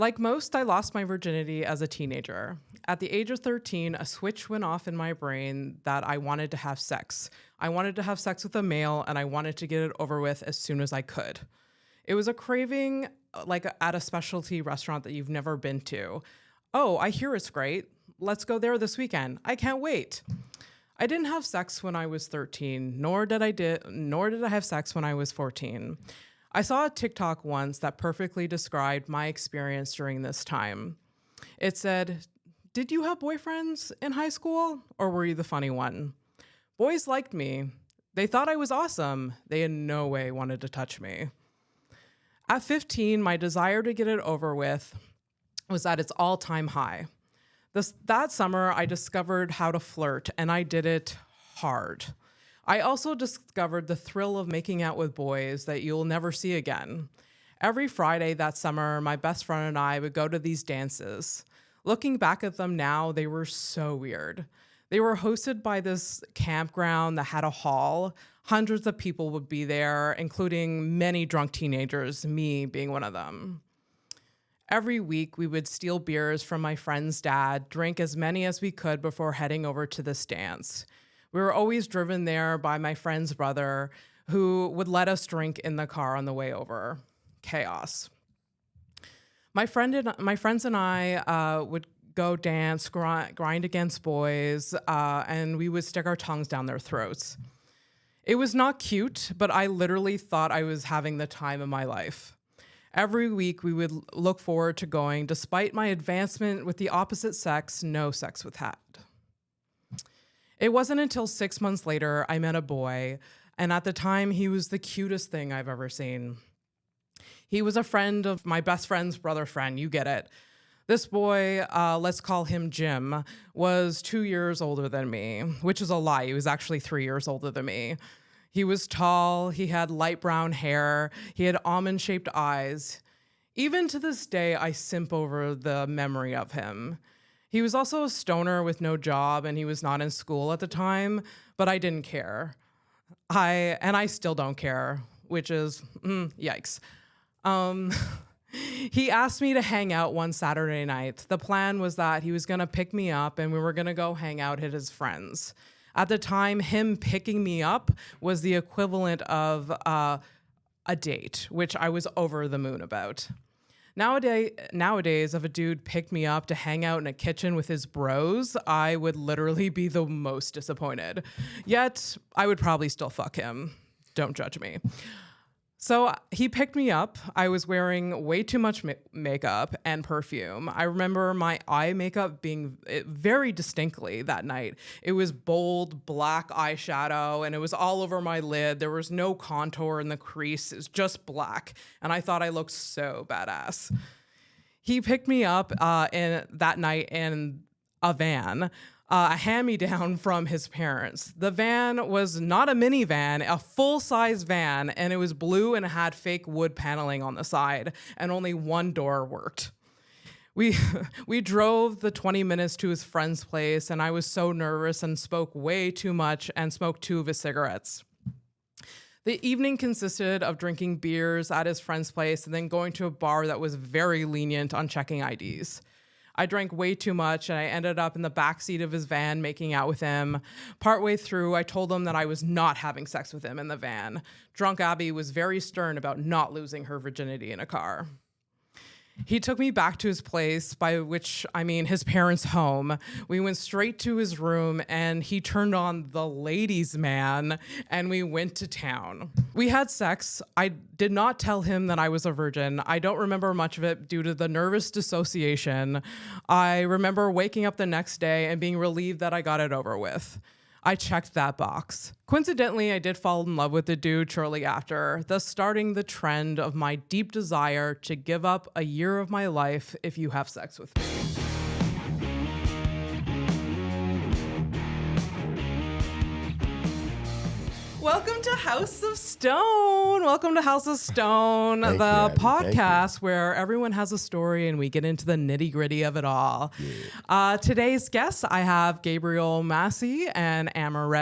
Like most, I lost my virginity as a teenager. At the age of 13, a switch went off in my brain that I wanted to have sex. I wanted to have sex with a male, and I wanted to get it over with as soon as I could. It was a craving like at a specialty restaurant that you've never been to. Oh, I hear it's great. Let's go there this weekend. I can't wait. I didn't have sex when I was 13, nor did I have sex when I was 14. I saw a TikTok once that perfectly described my experience during this time. It said, "Did you have boyfriends in high school, or were you the funny one? Boys liked me. They thought I was awesome. They in no way wanted to touch me." At 15, my desire to get it over with was at its all-time high. That summer, I discovered how to flirt, and I did it hard. I also discovered the thrill of making out with boys that you'll never see again. Every Friday that summer, my best friend and I would go to these dances. Looking back at them now, they were so weird. They were hosted by this campground that had a hall. Hundreds of people would be there, including many drunk teenagers, me being one of them. Every week, we would steal beers from my friend's dad, drink as many as we could before heading over to this dance. We were always driven there by my friend's brother, who would let us drink in the car on the way over. Chaos. My friends and I would go dance, grind against boys, and we would stick our tongues down their throats. It was not cute, but I literally thought I was having the time of my life. Every week, we would look forward to going. Despite my advancement with the opposite sex, no sex was had. It wasn't until 6 months later I met a boy, and at the time, he was the cutest thing I've ever seen. He was a friend of my best friend's brother friend, you get it. This boy, let's call him Jim, was 2 years older than me, which is a lie. He was actually 3 years older than me. He was tall, he had light brown hair, he had almond-shaped eyes. Even to this day, I simp over the memory of him. He was also a stoner with no job, and he was not in school at the time, but I didn't care. I still don't care, which is, yikes. He asked me to hang out one Saturday night. The plan was that he was gonna pick me up and we were gonna go hang out at his friends. At the time, him picking me up was the equivalent of a date, which I was over the moon about. Nowadays, if a dude picked me up to hang out in a kitchen with his bros, I would literally be the most disappointed. Yet, I would probably still fuck him. Don't judge me. So he picked me up. I was wearing way too much makeup and perfume. I remember my eye makeup being very distinctly that night. It was bold black eyeshadow and it was all over my lid. There was no contour in the crease. It was just black. And I thought I looked so badass. He picked me up that night in a van. A hand-me-down from his parents. The van was not a minivan, a full-size van, and it was blue and it had fake wood paneling on the side, and only one door worked. We drove the 20 minutes to his friend's place, and I was so nervous and spoke way too much and smoked 2 of his cigarettes. The evening consisted of drinking beers at his friend's place and then going to a bar that was very lenient on checking IDs. I drank way too much, and I ended up in the backseat of his van making out with him. Partway through, I told him that I was not having sex with him in the van. Drunk Abby was very stern about not losing her virginity in a car. He took me back to his place, by which I mean his parents' home. We went straight to his room, and he turned on the ladies' man, and we went to town. We had sex. I did not tell him that I was a virgin. I don't remember much of it due to the nervous dissociation. I remember waking up the next day and being relieved that I got it over with. I checked that box. Coincidentally, I did fall in love with the dude shortly after, thus starting the trend of my deep desire to give up a year of my life if you have sex with me. Welcome to House of Stone. Welcome to House of Stone, Thank the you, Abby. podcast where everyone has a story and we get into the nitty gritty of it all. Yeah. Today's guests, I have Gabriel, Omassi, and Amer.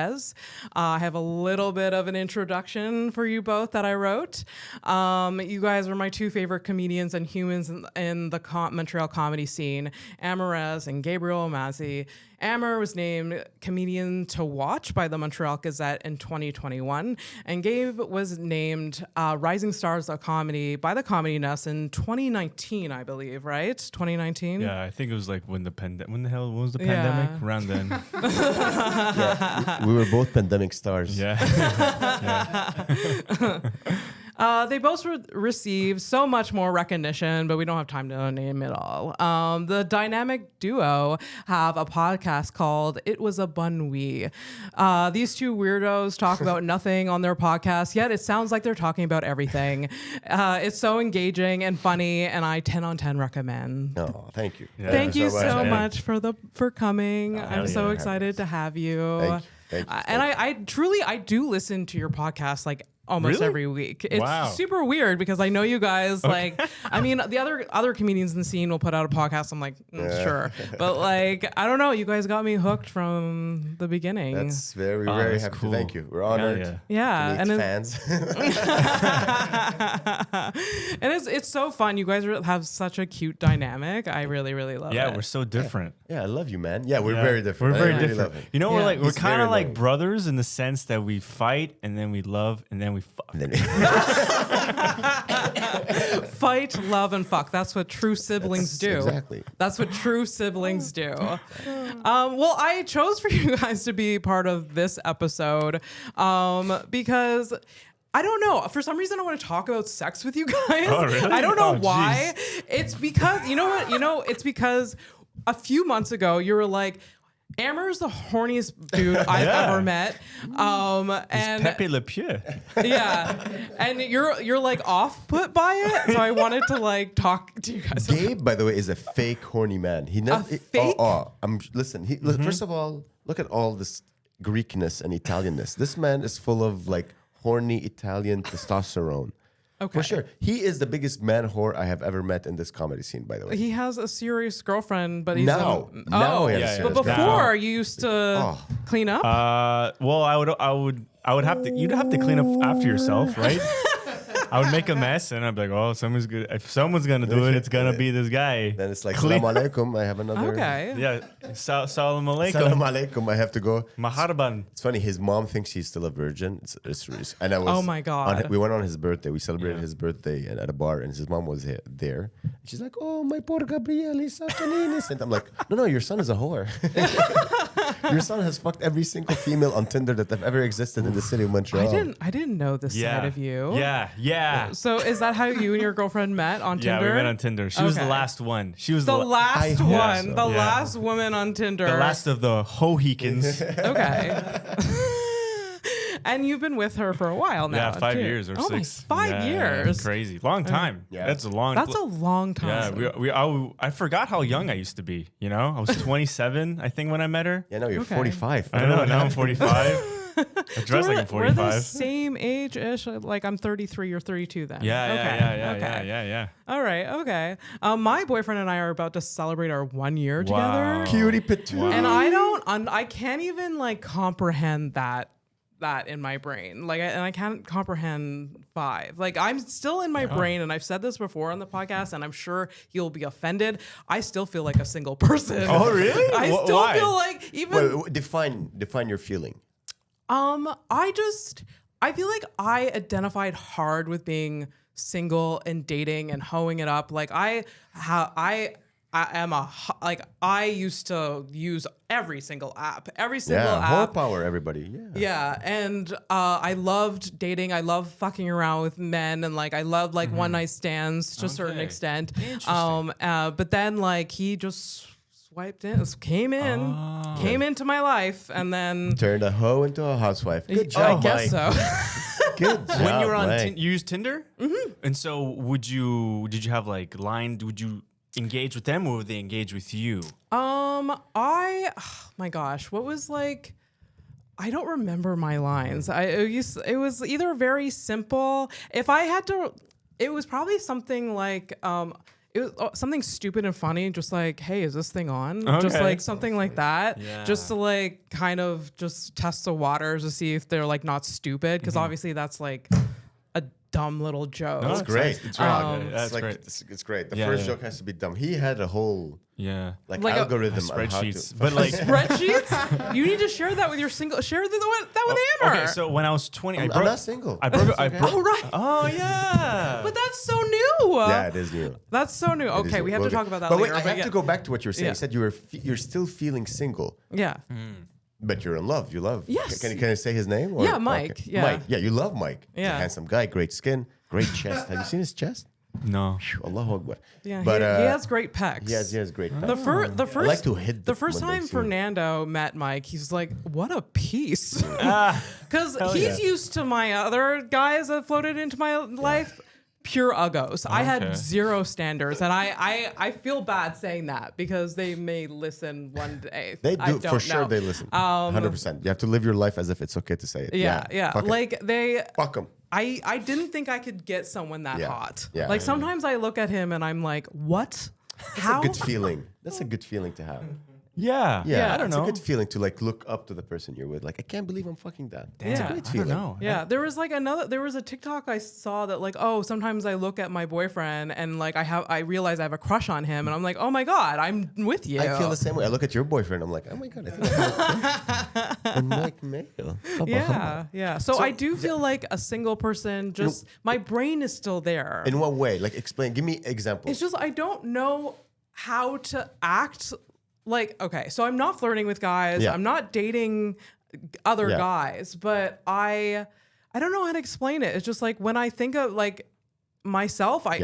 I have a little bit of an introduction for you both that I wrote. You guys are my two favorite comedians and humans in the Montreal comedy scene, Amer and Gabriel Omassi. Amer was named Comedian to Watch by the Montreal Gazette in 2021, and Gabe was named Rising Stars of Comedy by the Comedy Nest in 2019, I believe, right? 2019? Yeah, I think it was like when the hell was the pandemic? Around then. Yeah, we were both pandemic stars. Yeah. They both received so much more recognition, but we don't have time to name it all. The dynamic duo have a podcast called It Was a Bonne Nuit. These two weirdos talk about nothing on their podcast, yet it sounds like they're talking about everything. It's so engaging and funny, and I 10 on 10 recommend. Oh, thank you. Yeah. Thank you so much for coming. I'm so excited to have you. Thank you. And I truly do listen to your podcast like almost every week. It's super weird because I know you guys like, I mean, the other comedians in the scene will put out a podcast. I'm like, sure. But like, I don't know. You guys got me hooked from the beginning. That's very happy. Cool. Thank you. We're honored. Yeah. To meet fans. And it's so fun. You guys have such a cute dynamic. I really, really love it. Yeah, we're so different. Yeah, I love you, man. Yeah, we're very different. We're very really different. Love it. You know, we're kind of like loving. brothers in the sense that we fight and then we love and then we fuck. Fight, love, and fuck. That's what true siblings do. Exactly. That's what true siblings do. Well, I chose for you guys to be part of this episode because I don't know. For some reason, I want to talk about sex with you guys. Oh, really? I don't know why. Geez. It's because, you know what? It's because a few months ago, you were like, Amer is the horniest dude I've ever met. And Pepe Le Pew. Yeah. And you're like off put by it. So I wanted to like talk to you guys. Gabe, by the way, is a fake horny man. He never. Fake? Listen. First of all, look at all this Greekness and Italianness. This man is full of like horny Italian testosterone. Okay. For sure. He is the biggest man whore I have ever met in this comedy scene, by the way. He has a serious girlfriend, but he's Now he has a serious but before girlfriend. you used to clean up. Well, I would have to. You'd have to clean up after yourself, right? I would make a mess, and I'd be like, "Oh, someone's good. If someone's gonna do it, it's gonna be this guy." Then it's like, Salam alaikum, I have another. Okay. Yeah. Salam alaikum. Salam alaikum, I have to go. Maharban. It's funny, his mom thinks he's still a virgin. And I was, Oh my God. we went on his birthday. We celebrated his birthday at a bar, and his mom was there. She's like, "Oh, my poor Gabriel, he's such an innocent." I'm like, no, your son is a whore. Your son has fucked every single female on Tinder that have ever existed in the city of Montreal. I didn't know this side of you. Yeah. So is that how you and your girlfriend met on Tinder? Yeah, we met on Tinder. She was the last one. She was the last one. so. The last woman on Tinder. the last of the Mohicans. Okay. And you've been with her for a while now. Yeah, 5 too. years or oh 6. My, 5 years. Crazy. Long time. Yeah. That's a long That's a long time. Yeah, I forgot how young I used to be, you know? I was 27, I think, when I met her. Yeah, no, you're 45. I know, now I'm 45. I dress like I'm 45. We're the same age-ish. Like I'm 33 or 32 then. Yeah. All right, okay. My boyfriend and I are about to celebrate our 1 year together. Cutie patootie. And I can't even like comprehend that in my brain. Like, I can't comprehend 5. Like, I'm still in my brain, and I've said this before on the podcast, and I'm sure he'll be offended. I still feel like a single person. Oh, really? I still Why? feel like even. Wait, define your feeling. I feel like I identified hard with being single and dating and hoeing it up. Like I used to use every single app. Whore power, everybody. Yeah, and I loved dating. I loved fucking around with men, and like I loved like one night stands to a certain extent. But then like he just swiped in, came into my life, and then Turned a hoe into a housewife. Good job. I guess so. Good job. When you were on, Mike. you used Tinder? Mm-hmm. And so did you have like would you engage with them or would they engage with you? Oh my gosh, what was like, I don't remember my lines. It was either very simple. If I had to, it was probably something like it was something stupid and funny, just like, hey, is this thing on? Just Okay. like something like that, Yeah. just to like kind of just test the waters to see if they're like not stupid, because obviously that's like a dumb little joke. No, It's great. It's Um, That's It's like great. it's great. The Yeah, first yeah. joke has to be dumb. He had a whole Yeah. like Like a- algorithm on how Spreadsheets, to. but like. Spreadsheets? You need to share that with your single. Share that with Amer. Okay, so when I was 20, I'm not single. I broke. I okay. broke. Oh right. Oh yeah. But that's so new. Yeah, it is new. That's so new. It is Okay, new. we have to talk about that But later. wait, I have yeah. to go back to what you were saying. Yeah. You said you're still feeling single, Yeah. but you're in love. You love. Yes. Can I say his name? Or? Yeah, Mike. Yeah. Mike. Yeah, you love Mike. He's a Yeah. handsome guy, great skin, great chest. Have you seen his chest? No. Phew, Allahu Akbar. Yeah. But he has great pecs. he has great. The first, I like to hit the first when they time see- Fernando met Mike, he's like, "What a piece," Ah. because Hell he's yeah. used to my other guys that floated into my life. Pure uggos. I Okay. had zero standards, and I feel bad saying that because they may listen one day. They I do don't for sure. know. They listen. 100%. You have to live your life as if it's okay to say it. Yeah. Fuck it. Like they. Fuck 'em. I didn't think I could get someone that Yeah. hot. Yeah. Like sometimes I look at him and I'm like, what? How? Good feeling. That's a good feeling to have. Yeah. Yeah, I don't it's know. a good feeling to like look up to the person you're with. Like, I can't believe I'm fucking that. It's a Yeah. great I feeling. don't know. Yeah, there was a TikTok I saw that like, oh, sometimes I look at my boyfriend and like I realize I have a crush on him and I'm like, oh my God, I'm with you. I feel the same way. I look at your boyfriend. I'm like, oh my god, I think I'm like male. Yeah. So I do feel like a single person, just my brain is still there. In what way? Like, explain. Give me examples. It's just I don't know how to act. Like, okay, so I'm not flirting with guys. Yeah. I'm not dating other Yeah. guys, but I don't know how to explain it. It's just like when I think of like myself, I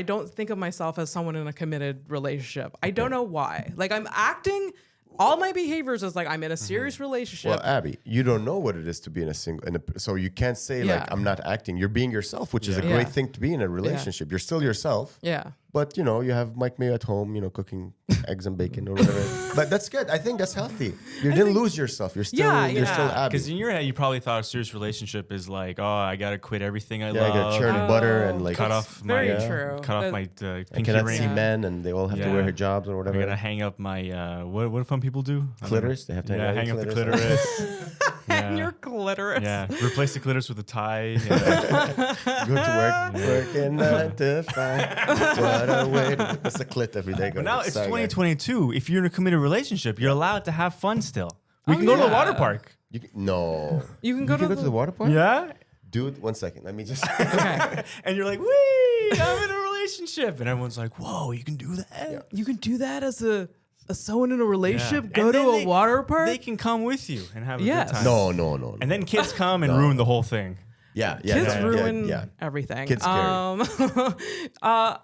don't think of myself as someone in a committed relationship. I don't know why. Like I'm acting. All my behaviors is like I'm in a serious relationship. Well, Abby, you don't know what it is to be in a single, so you can't say Yeah. like I'm not acting. You're being yourself, which is a Yeah. great thing to be in a relationship. You're still yourself. Yeah. But you know, you have Mike Mayo at home, you know, cooking eggs and bacon or whatever. But that's good. I think that's healthy. You didn't lose yourself. You're still you're still Abby. Because in your head, you probably thought a serious relationship is like, oh, I gotta quit everything I Yeah, I love. got churn butter and like cut That's off very my true. cut off That- my I pinky cannot ring. see men and they all have to wear Yeah. hijabs or I whatever. gotta hang up my what do fun people do? Clitoris. They have to Yeah, hang up the clitoris. clitoris. And your clitoris. Yeah, replace the clitoris with a tie. Yeah. Go to work, working 9 to 5. What a way to, that's a clit every day. But now it's 2022. If you're in a committed relationship, you're allowed to have fun still. We can Oh, go to the yeah. water park. No. You can go to the water park? Yeah. Dude, 1 second. Let me just. Okay. And you're like, wee, I'm in a relationship. And everyone's like, whoa, you can do that? You can do that as a someone in a relationship. Yeah. Go And to then a water park. They can come with you and have a Yes. good time. No. And then kids come and ruin the whole thing. Yeah. Kids ruin Yeah. everything. Kids scary.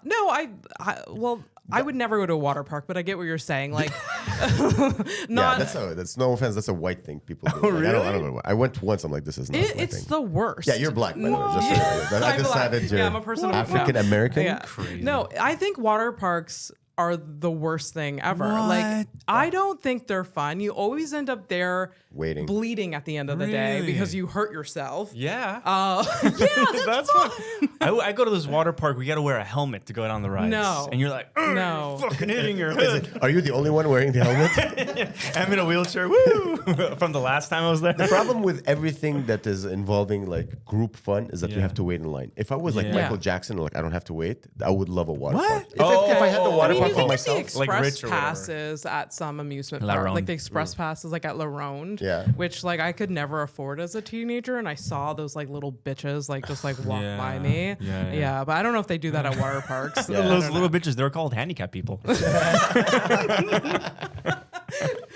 No, I would never go to a water park, but I get what you're saying. Like, not. That's no offense. That's a white thing people do. Like, I don't know. I went once. I'm like, this is not a white It's thing. the worst. Yeah, you're black, by the way. Just so you know. But I I'm black. decided you're Yeah, I'm a person of color. African American. Yeah. Crazy. No, I think water parks are the worst thing ever. Like, What? I don't think they're fun. You always end up there Waiting. bleeding at the end of the day Really? because you hurt yourself. Yeah. Yeah, That's fun. I go to this water park. We got to wear a helmet to go down the rides. No. And you're like, No. fucking hitting your Is head. it- are you the only one wearing the helmet? I'm in a wheelchair. Woo! From the last time I was there. The problem with everything that is involving like group fun is that you Yeah. have to wait in line. If I was like Yeah. Michael Jackson, like I don't have to wait, I would love a water What? park. If I had the water I mean, park you for can get the myself, express Like Rich or whatever. passes at some amusement La park, Ronde. like the express passes, like at La Ronde, Yeah. which like I could never afford as a teenager, and I saw those like little bitches like just like walk Yeah. by me. Yeah. But I don't know if they do that at water parks. Yeah. Those little bitches, they're called handicap people.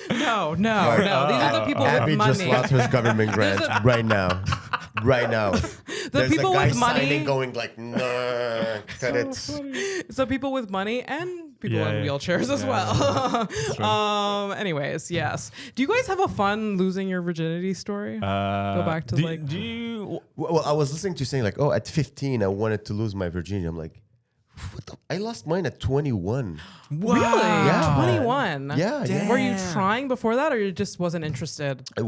No. These are the people Abby with just money. lost his government grant right now. Right now. There's people a guy with money- signing going like, nah, cut it. So people with money and people Yeah, in yeah. wheelchairs as Yeah, well. Anyways, yes. Do you guys have a fun losing your virginity story? Go back to like. Do you? Well, I was listening to you saying like, oh, at 15, I wanted to lose my virginity. I'm like, I lost mine at 21. Really? Yeah. 21. Yeah, yeah. Were you trying before that, or you just wasn't interested? It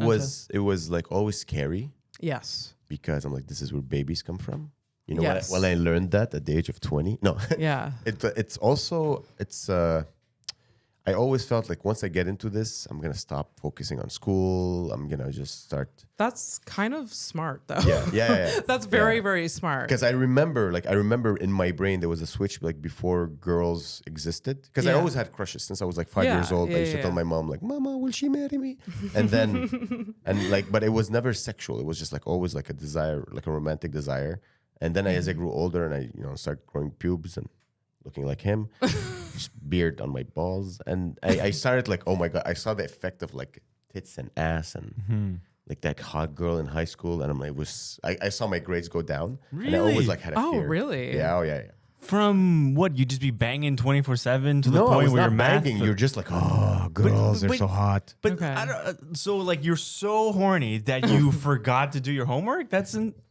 was like always scary Yes. because I'm like, this is where babies come from. You know, Yes. when I learned that at the age of 20. No. Yeah. It's I always felt like once I get into this, I'm gonna stop focusing on school. I'm gonna just start. That's kind of smart, though. Yeah. That's very smart. Because I remember in my brain there was a switch like before girls existed. Because I Yeah. always had crushes since I was like 5 Yeah, years old. I yeah, used to tell yeah. my mom like, "Mama, will she marry me?" And then but it was never sexual. It was just like always like a desire, like a romantic desire. And then as I grew older and I started growing pubes and looking like him, just beard on my balls, and I started like, oh my god, I saw the effect of like tits and ass and like that hot girl in high school, and I'm like, I saw my grades go down, and I always Really? like had a Oh, fear. really? Yeah, oh yeah. From what? You just be banging 24/7 to the No, point it's where not you're mad. banging. You're just like, oh, girls, they're but- so hot. But Okay. I don't, so like you're so horny that you forgot to do your homework.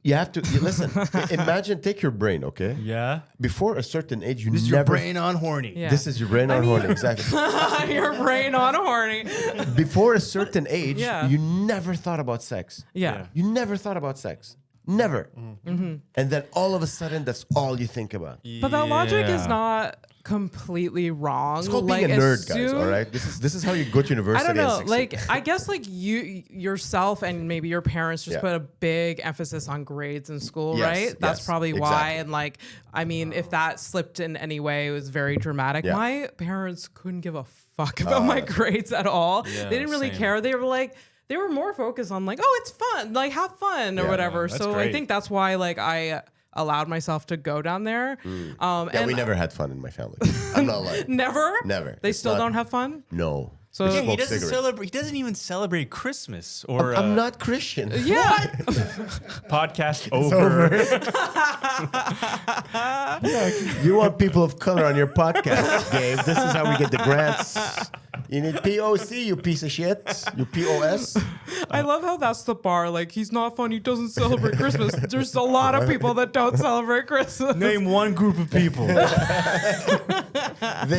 You have to listen. Imagine, take your brain, okay? Yeah. Before a certain age, you This is never. your brain on horny. Yeah. This is your brain on horny, exactly. Your brain on horny. Before a certain age, Yeah. you never thought about sex. Yeah. You never thought about sex. Never. Mm-hmm. And then all of a sudden, that's all you think about. But that logic is Yeah. not completely wrong. It's called like, being a as nerd, guys. soon- All right, this is how you go to university. I don't and know. succeed. Like, I guess like you yourself and maybe your parents just Yeah. put a big emphasis on grades in school, Yes, right? That's yes, probably why. exactly. And like, I mean, if that slipped in any way, it was very dramatic. Yeah. My parents couldn't give a fuck about my grades at all. Yeah, They didn't really same. care. They were like, they were more focused on like, oh, it's fun, like have fun or Yeah, whatever. that's So I great. think that's why like I allowed myself to go down there. yeah, And we never had fun in my family. I'm not lying. never, Never. They It's still not- don't have fun. No. So- They Yeah, He smoke doesn't cigarettes. celebrate. He doesn't even celebrate Christmas or I'm not Christian. Yeah. podcast over. You want people of color on your podcast, Gabe. This is how we get the grants. You need POC, you piece of shit. You POS. I love how that's the bar. Like, he's not fun. He doesn't celebrate Christmas. There's a lot of people that don't celebrate Christmas. Name one group of people. They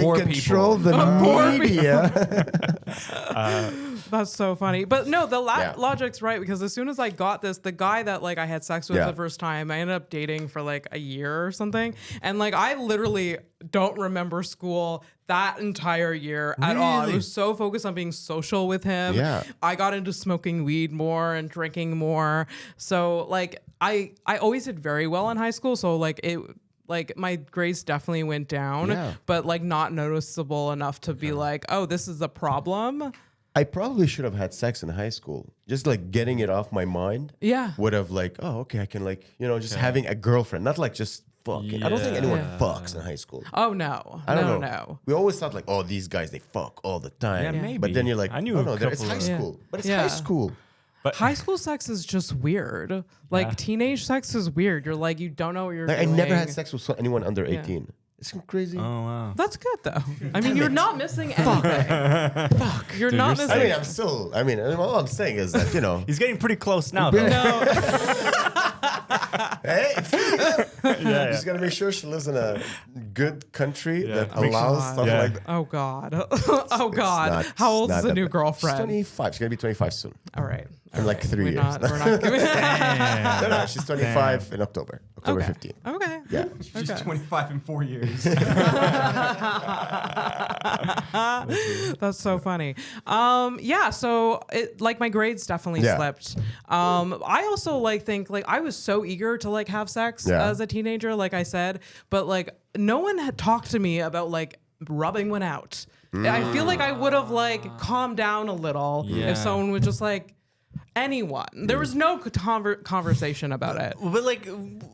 Poor control people. the media. That's so funny. But no, the Yeah. logic's right, because as soon as I got this, the guy that like I had sex with Yeah. the first time, I ended up dating for like a year or something. And like I literally don't remember school that entire year at all. I Really? was so focused on being social with him. Yeah. I got into smoking weed more and drinking more. So like I always did very well in high school. So like my grades definitely went down, Yeah. but like not noticeable enough to be like, oh, this is a problem. I probably should have had sex in high school. Just like getting it off my mind. Yeah. Would have like, oh, okay, I can like, just having a girlfriend. Not like just fucking. I don't think anyone Yeah. fucks in high school. Oh no. I don't know. No. We always thought like, oh, these guys, they fuck all the time. Yeah, maybe. But then you're like, I knew oh a no, it's couple high of- school. But it's Yeah. high school. High school sex is just weird. Like Yeah. teenage sex is weird. You're like, you don't know what you're Like, I doing. never had sex with anyone under Yeah. 18. It's crazy. Oh wow. That's good though. I mean, you're not missing anything. Fuck. You're Dude, not you're missing. I mean, I'm still. I mean, all I'm saying is that He's getting pretty close now, though. No. hey, yeah. just gotta make sure she lives in a good country that Make allows sure- stuff Yeah. like that. Oh God. Oh God. How old is the new She's girlfriend? 25. She's gonna be 25 soon. All right. In like 3 We're years. not giving. No, she's 25 in October. October 15. Okay. Yeah. She's Okay. 25 in 4 years. That's so funny. Yeah, so it like my grades definitely Yeah. slipped. I also like think like I was so eager to like have sex Yeah. as a teenager, like I said, but like no one had talked to me about like rubbing one out. I feel like I would have like calmed down a little Yeah. if someone was just like anyone. There was no conversation about it. But like,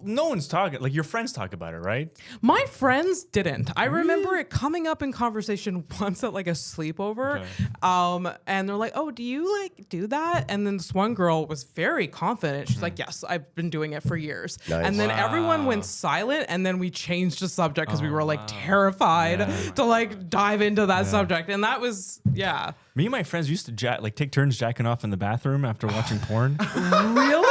no one's talking. Like your friends talk about it, right? My friends didn't. I remember it coming up in conversation once at like a sleepover. Okay. And they're like, "Oh, do you like do that?" And then this one girl was very confident. She's like, "Yes, I've been doing it for years." Nice. And then everyone Wow. went silent, and then we changed the subject because we were like terrified to like dive into that subject. And that was Me and my friends used to take turns jacking off in the bathroom after watching porn. really.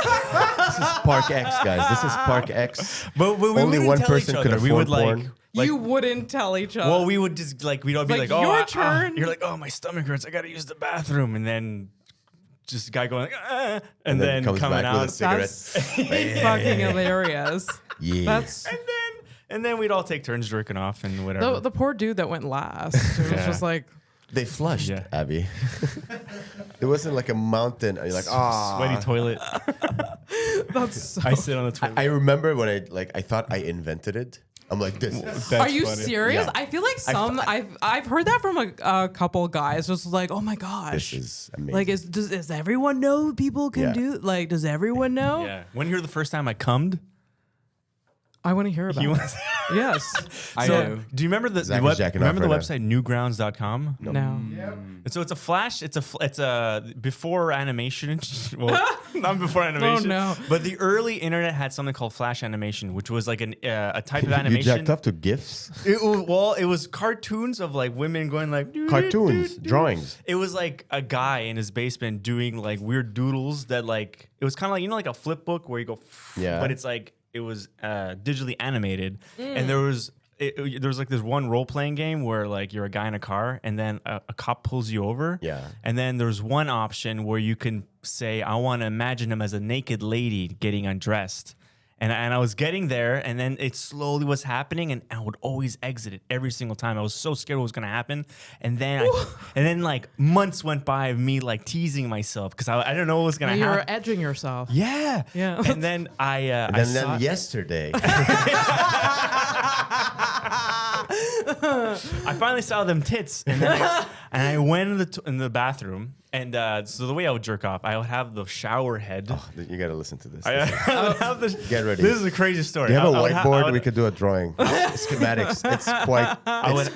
This is Park X, guys. This is Park X. But we Only wouldn't one tell person each could other. We would afford like, porn. You wouldn't tell each other. well, we would just like we'd all be Like, like, oh, your turn. you're like, oh, my stomach hurts. I gotta use the bathroom, and then just a guy going like, and then comes coming back with a out, cigarette. That's fucking hilarious. Yeah. That's and then we'd all take turns jerking off and whatever. the poor dude that went last. It was Yeah. just like, They flushed, Yeah. Abby. It wasn't like a mountain. And you're like, ah. Sweaty toilet. that's so. I sit on the toilet. I remember when I thought I invented it. I'm like, this is. That's Are you funny. serious? Yeah. I feel like I've heard that from a couple guys. Just like, oh my gosh, This is amazing. like does everyone know people can Yeah. do? Like, does everyone know? Yeah. When you hear the first time I cummed, I want to hear about he it. was. Yes. I So, know. do you remember the Zach is web, jacking remember off the right website newgrounds.com? No. And so it's a flash. It's a before animation. Well, not before animation. no. But the early internet had something called flash animation, which was like a type of You animation. jacked up to GIFs? It was cartoons of like women going like Cartoons, drawings. It was like a guy in his basement doing like weird doodles that like it was kind of like like a flip book where you go, Yeah. but it's like it was digitally animated, and there was like this one role playing game where like you're a guy in a car, and then a cop pulls you over, Yeah. and then there's one option where you can say I want to imagine him as a naked lady getting undressed. And I was getting there, and then it slowly was happening, and I would always exit it every single time. I was so scared what was gonna happen, and then like months went by of me like teasing myself because I didn't know what was gonna You were happen. edging yourself. Yeah, Yeah. And then I And I then saw, yesterday, I finally saw them tits, and then I went in the bathroom, and so the way I would jerk off, I would have the shower head. you got to listen to this. I would have the, Get ready. This is a crazy story. Do you have a I would whiteboard? We could do a drawing. Schematics. It's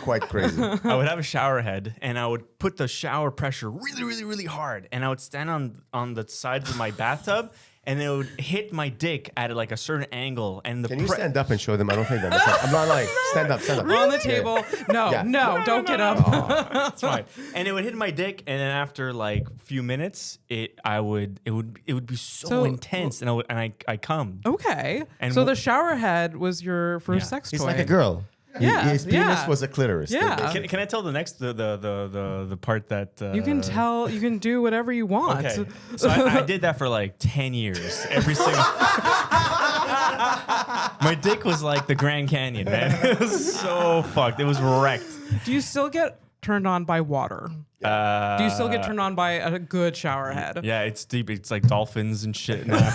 quite crazy. I would have a shower head, and I would put the shower pressure really, really, really hard, and I would stand on the sides of my bathtub, and it would hit my dick at like a certain angle. And the Can you stand up and show them? I don't think that. I'm not lying. Stand up. Stand up. On the table. No, Yeah. no, don't get up. It's fine. And it would hit my dick, and then after like a few minutes, it would be so intense, and I come. Okay. And So the shower head was your first Yeah. sex He's toy. like a girl. Yeah, His penis yeah. was a clitoris. Yeah. Can I tell the next the part that You can tell. You can do whatever you want. Okay, so I did that for like 10 years. Every single. My dick was like the Grand Canyon, man. It was so fucked. It was wrecked. Do you still get turned on by water? Do you still get turned on by a good shower head? Yeah, it's deep. It's like dolphins and shit. Now.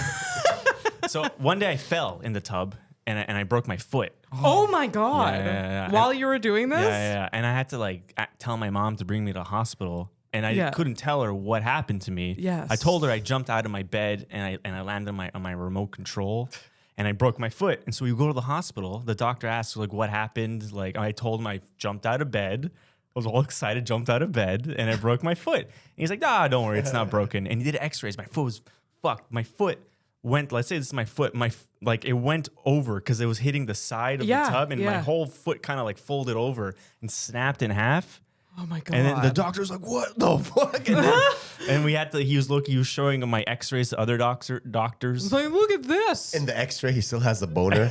So one day I fell in the tub and I broke my foot. Oh my god! Yeah. While you were doing this? Yeah. And I had to like tell my mom to bring me to the hospital. And I couldn't tell her what happened to me. Yes. I told her I jumped out of my bed and I landed on my remote control and I broke my foot. And so we go to the hospital. The doctor asks like what happened. Like I told him I jumped out of bed. I was all excited, jumped out of bed, and I broke my foot. And he's like, don't worry, it's not broken. And he did x-rays. My foot was fucked. My foot went, let's say this is my foot, it went over because it was hitting the side of the tub, and my whole foot kind of like folded over and snapped in half. Oh my god! And then the doctor was like, "What the fuck?" And we had to. He was showing my X-rays to other doctors. It's like, look at this. In the X-ray, he still has a boner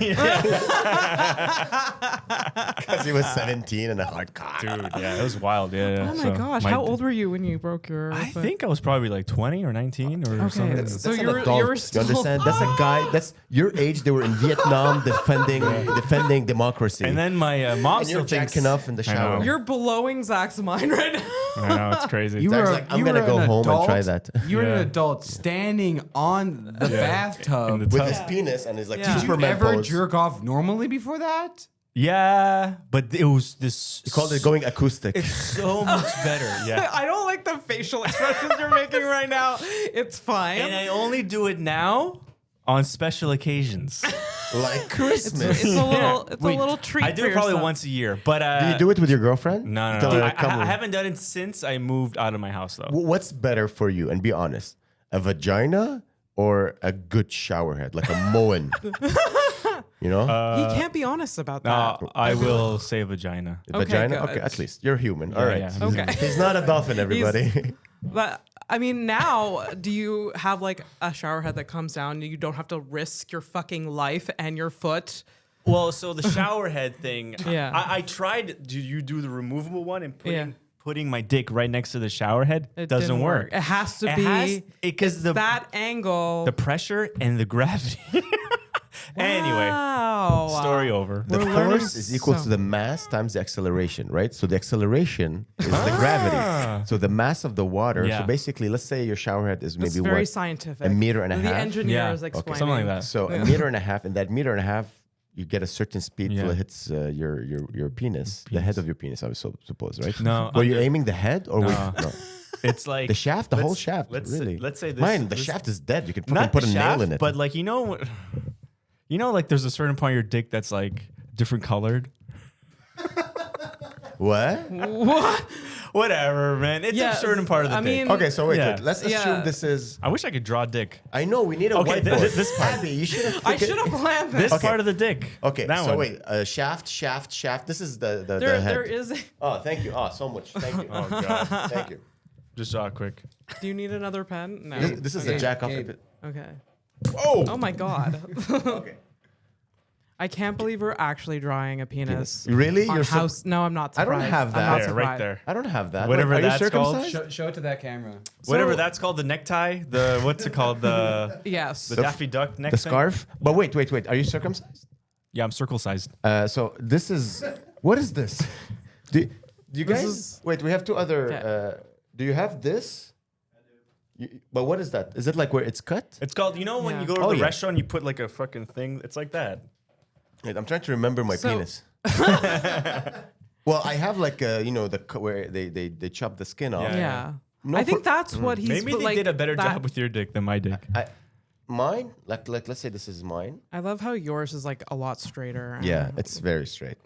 because he was 17 and a hard cock. Dude, yeah, it was wild. Yeah. Oh my gosh! How old were you when you broke your? I foot? think I was probably like 20 or 19 or something. That's So an you were adult. still. You understand? That's a guy. That's your age. They were in Vietnam defending democracy. And then my mom and you're still thinks jacking off in the I know. shower. You're blowing Zach's mind right now. I know it's crazy. You Zach's were like, I'm you gonna were go an home and try adult- that. You were an Yeah. adult standing on the bathtub. In the With tub. his penis and his like Yeah. Did you Superman ever pose. jerk off normally before that? Yeah, but it was this. He called it going acoustic. It's so much better. Yeah. I don't like the facial expressions you're making right now. It's fine. And I only do it now on special occasions. Like Christmas. It's a little. It's a little treat. I do for it probably yourself. once a year, but Do you do it with your girlfriend? No. Tell her, I come on. haven't done it since I moved out of my house though. What's better for you? And be honest, a vagina or a good shower head, like a Moen? You know, He can't be honest about that. No, I will say vagina. vagina. good. Okay, at least you're human. All right. yeah. Okay. He's not a dolphin, everybody. But I mean, now, do you have like a shower head that comes down? You don't have to risk your fucking life and your foot. Well, so the shower head thing, Yeah. I tried. Do you do the removable one and Yeah. putting my dick right next to the shower head? It doesn't didn't work. It has to It be has- because the that angle. the pressure and the gravity. Anyway, Wow. story over. The We're learning force is equal so- to the mass times the acceleration, right? So the acceleration is the gravity. So the mass of the water. Yeah. So basically, let's say your shower head is It's maybe very what? scientific. A meter and a the half? engineer Yeah. is Okay, explaining. something like that. So a meter and a half, and that meter and a half, you get a certain speed till Yeah. it hits your penis, the head of your penis, I would suppose, right? No, Were you under- aiming the head or No. no? It's like The shaft, the whole let's- shaft, Let's really. let's say this. Mine, the this- shaft is dead. You can fucking not put the a shaft, nail in it. but like like there's a certain part of your dick that's like different colored. What? What? Whatever, man. It's Yeah, a certain part of the I dick. mean- Okay, so wait, Yeah. wait. Let's assume Yeah. this is. I wish I could draw dick. I know we need a Okay, whiteboard. this part. Abby, you should have. I should have planned this. This part of the dick. Okay, that so one. wait, shaft. This is the There, head. there is. Oh, thank you. Oh, so much. Thank you. Oh god. Thank you. Just draw it quick. Do you need another pen? No. This is the jack off. Gabe. Of it. Okay. Oh. Oh my god. Okay. I can't believe we're actually drawing a penis. Really? On You're house? No, I'm not I don't surprised. have I'm that. not There, right surprised. there. I don't have that. Whatever Are you that's called. circumcised? Show it to that camera. Whatever So- that's called, the necktie, the what's it called, the Yes. Daffy Duck neck The thing? scarf. But wait. Are you circumcised? Yeah, I'm circle sized. So this is. What is this? Do you This guys? is- Wait, we have two other. Yeah. Do you have this? But what is that? Is it like where it's cut? It's called, you know, when Yeah. you go to Oh, the yeah. restaurant, you put like a fucking thing. It's like that. Wait, I'm trying to remember my So- penis. Well, I have like where they chop the skin off. Yeah. Yeah. No, I think for- that's what he's Maybe they like, did a better that- job with your dick than my dick. Mine, like let's say this is mine. I love how yours is like a lot straighter. Yeah, it's very straight.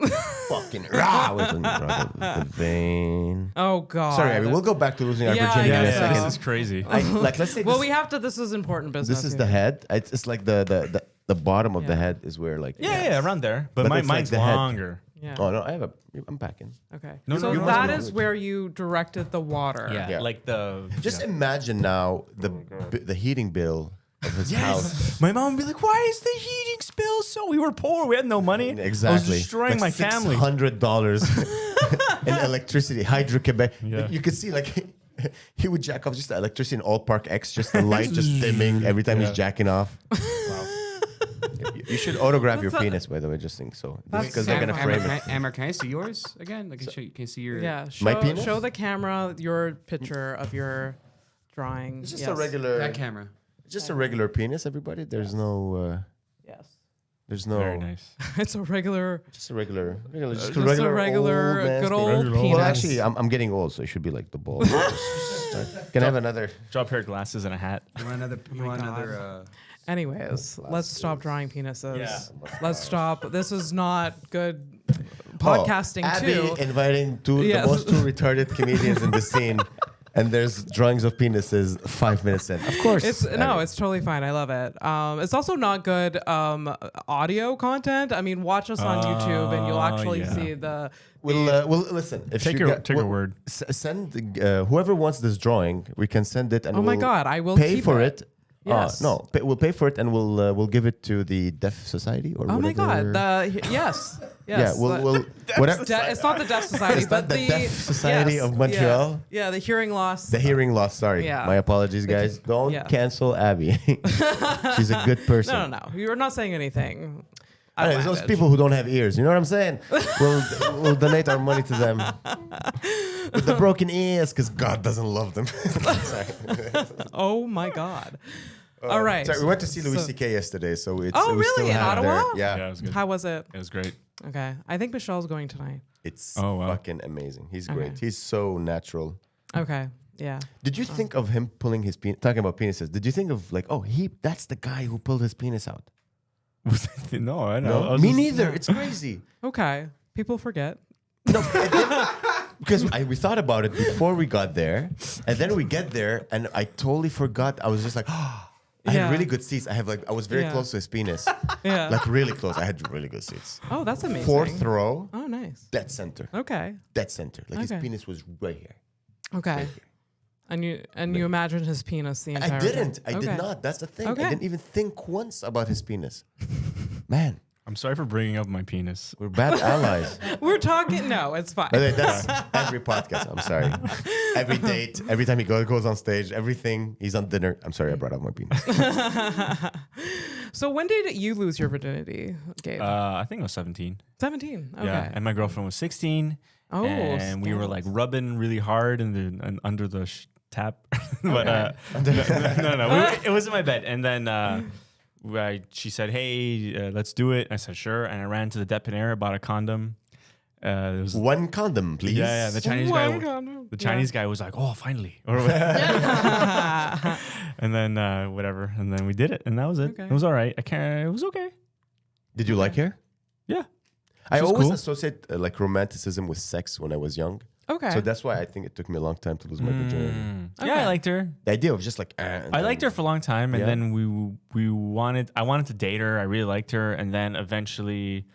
Fucking rah! Wait, let me draw the vein. Oh god. Sorry, Abby. We'll go back to losing our Yeah, virginity yeah, in a yeah. second. This is crazy. Like let's say Well, this, we have to. This is important business. this is here. the head. It's like the bottom of the Yeah. head is where like yeah, around there. But, But mine's it's like the head. longer. Yeah. Oh no, I'm packing. Okay. No, so no, no, that no. is where you directed the water. Yeah, Yeah. like the. Just yeah. imagine now the heating bill of his house. Yes. My mom would be like, "Why is the heating spill so?" We were poor. We had no money. Exactly. I was destroying my family. $600 in electricity. Hydro Quebec. Yeah. You could see like he would jack off just the electricity in All Park X, just the light just dimming every time he's jacking off. You should autograph your That's a- penis, by the way. Just think so, That's because they're gonna frame it. Amer, can I see yours again? Like, can you see your? Yeah. My Show, penis? show the camera your picture of your drawing. It's just Yes. a regular. That camera. Just a regular penis, everybody. There's no. Yes. There's no. Very nice. It's a regular. Just a regular. Just Just a regular, old man's good penis. old Regular old penis. Well, actually, I'm getting old, so it should be like the ball. Can I have another? Drop pair of glasses and a hat. You want another? You want God. another? Anyways, let's stop drawing penises. Yeah. Let's stop. This is not good podcasting Abby too. inviting Yes. the most two retarded comedians in the scene, and there's drawings of penises 5 minutes in. Of course, It's no, Abby. it's totally fine. I love it. It's also not good audio content. I mean, watch us on YouTube and you'll actually yeah. see the. We'll listen. If Take you your get- take we'll- your word. Send whoever wants this drawing. We can send it, and Oh my we'll God, I will pay keep for it. it. Yes. No, we'll pay for it, and we'll give it to the Deaf Society or Oh my whatever. God! Yes. Yeah, Yes. we'll whatever. It's not the Deaf Society, It's but not the Deaf Society yes, of Montreal? Yeah, the hearing loss. The hearing loss. Sorry, Yeah. my apologies, guys. Don't yeah. cancel Abby. She's a good person. No. You're not saying anything. There's those outlandish. people who don't have ears. You know what I'm saying? We'll donate our money to them with the broken ears because God doesn't love them. Sorry. Oh my God! All right. Sorry, we went to see Louis So- C.K. yesterday, so it's. Oh, we really? still In have Ottawa? Yeah. Yeah, it was good. How was it? It was great. Okay, I think Michelle's going tonight. It's Oh, wow. fucking amazing. He's Okay. great. He's so natural. Okay, yeah. Did you think of him pulling his penis? Talking about penises, did you think of like, oh, that's the guy who pulled his penis out? No, I know. No, I was me just- neither. It's crazy. Okay, people forget. Because we thought about it before we got there, and then we get there, and I totally forgot. I was just like, I Yeah. had really good seats. I was very Yeah. close to his penis, Yeah. like really close. I had really good seats. Oh, that's amazing. Fourth row, Oh, nice. dead center, Okay. dead center. Like his Okay. penis was right here. Okay. And you imagined his penis the entire I didn't. time. I did not. That's the thing. Okay. I didn't even think once about his penis. Man, I'm sorry for bringing up my penis. we're bad allies. We're talking. No, it's fine. By the way, that's every podcast. I'm sorry. Every date, every time he goes on stage, everything, he's on dinner. I'm sorry I brought up my penis. So when did you lose your virginity, Gabe? I think I was 17. 17. Okay. Yeah, and my girlfriend was 16. Oh, and we were like rubbing really hard and under the tap. But no. It was in my bed. And then she said, "Hey, let's do it." I said, "Sure." And I ran to the Gab and Amer, bought a condom. There was One condom, please. yeah. The Chinese One guy. condom. The Chinese guy was like, "Oh, finally!" And then whatever. And then we did it, and that was it. Okay. It was all right. It was okay. Did you like hair? Yeah. I was always cool. associate like romanticism with sex when I was young. Okay. So that's why I think it took me a long time to lose my virginity. Yeah, I liked her. The idea of just like I liked her for a long time, and Yeah. then I wanted to date her. I really liked her, and then eventually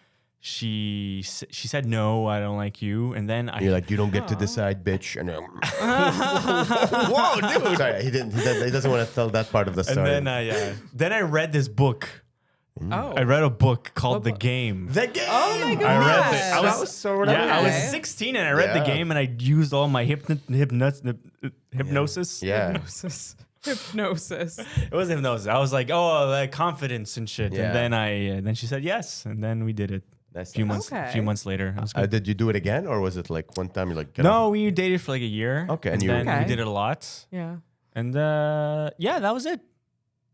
she said no, I don't like you, and then You're like, you don't get to decide, bitch. And whoa, dude. Sorry, he doesn't want to tell that part of the and story. then I read this book. Oh. I read a book called What The book? Game. The game. Oh my I goodness. read it. I That was so I whatever. was Okay. 16 and I read the Yeah. game, and I used all my hypnosis. Yeah. Hypnosis. It wasn't hypnosis. I was like, oh, like confidence and shit. Yeah. And then she said yes, and then we did it. That's A few nice. months later. It was good. Did you do it again, or was it like one time you like? No, we dated for like a year. Okay, and and you- then Okay. we did it a lot. Yeah. And yeah, that was it.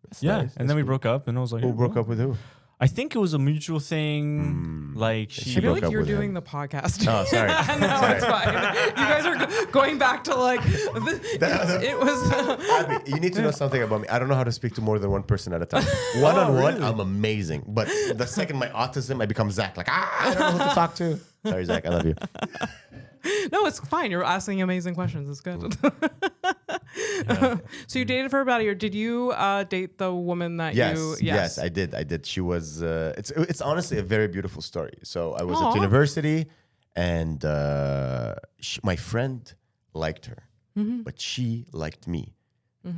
That's Yeah, nice. and then we broke up, and I was like, Who broke up with who? I think it was a mutual thing. Like She I she feel broke like up you're with doing him. the podcast. Oh, sorry. No, Sorry. it's fine. You guys are going back to like it was. Abby, you need to know something about me. I don't know how to speak to more than one person at a time. One-on-one, I'm amazing. But the second my autism, I become Zach. Like, I don't know who to talk to. Sorry, Zach. I love you. No, it's fine. You're asking amazing questions. It's good. So you dated for about a year. Did you date the woman that you? Yes, I did. She was. It's honestly a very beautiful story. So I was Aw. at university, and my friend liked her, but she liked me,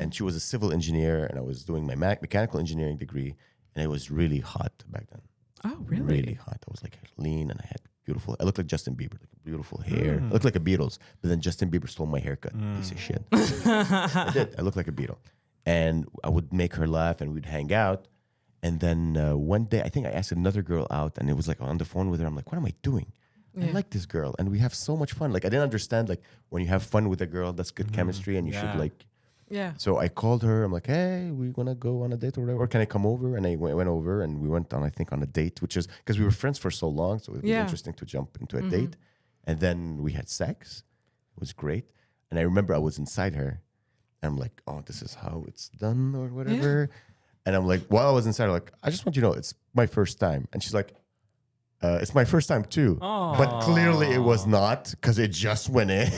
and she was a civil engineer, and I was doing my mechanical engineering degree, and it was really hot back then. Oh, really? Really hot. I was like lean, and I had beautiful. I looked like Justin Bieber, like beautiful hair. I looked like a Beatles, but then Justin Bieber stole my haircut. Piece of shit. I did. I looked like a Beatle, and I would make her laugh, and we'd hang out. And then one day, I think I asked another girl out, and it was like on the phone with her. I'm like, what am I doing? I like this girl, and we have so much fun. Like I didn't understand like when you have fun with a girl, that's good chemistry, and you should Yeah. like. Yeah. So I called her. I'm like, hey, we want to go on a date or whatever. Or can I come over? And I went over, and we went on, I think, on a date, which is because we were friends for so long. So it was Yeah. interesting to jump into a date. And then we had sex. It was great. And I remember I was inside her. And I'm like, oh, this is how it's done or whatever. And I'm like, while I was inside her, like, I just want you to know it's my first time. And she's like, it's my first time too. But clearly it was not because it just went in.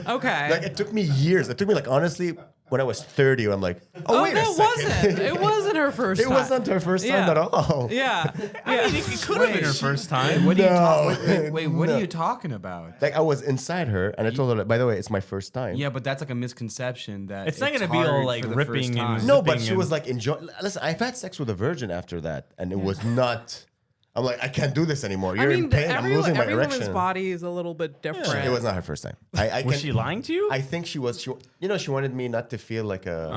Okay. Like it took me years. It took me like honestly when I was 30. I'm like, oh wait a no, it second. wasn't. It wasn't her first It time. wasn't her first time Yeah. at all. Yeah. It could have been her first time. What are you No. wait, what No. are you talking about? Like I was inside her and I told her, by the way, it's my first time. Yeah, but that's like a misconception that It's not gonna be all, hard like, for the ripping first and time. No, but zipping she was and- like enjoying. Listen, I've had sex with a virgin after that, and it was not. I'm like, I can't do this anymore. You're in pain. I'm losing my every woman's erection. body is a little bit different. It was not her first time. I Was can- she lying to you? I think she was. She wanted me not to feel like a.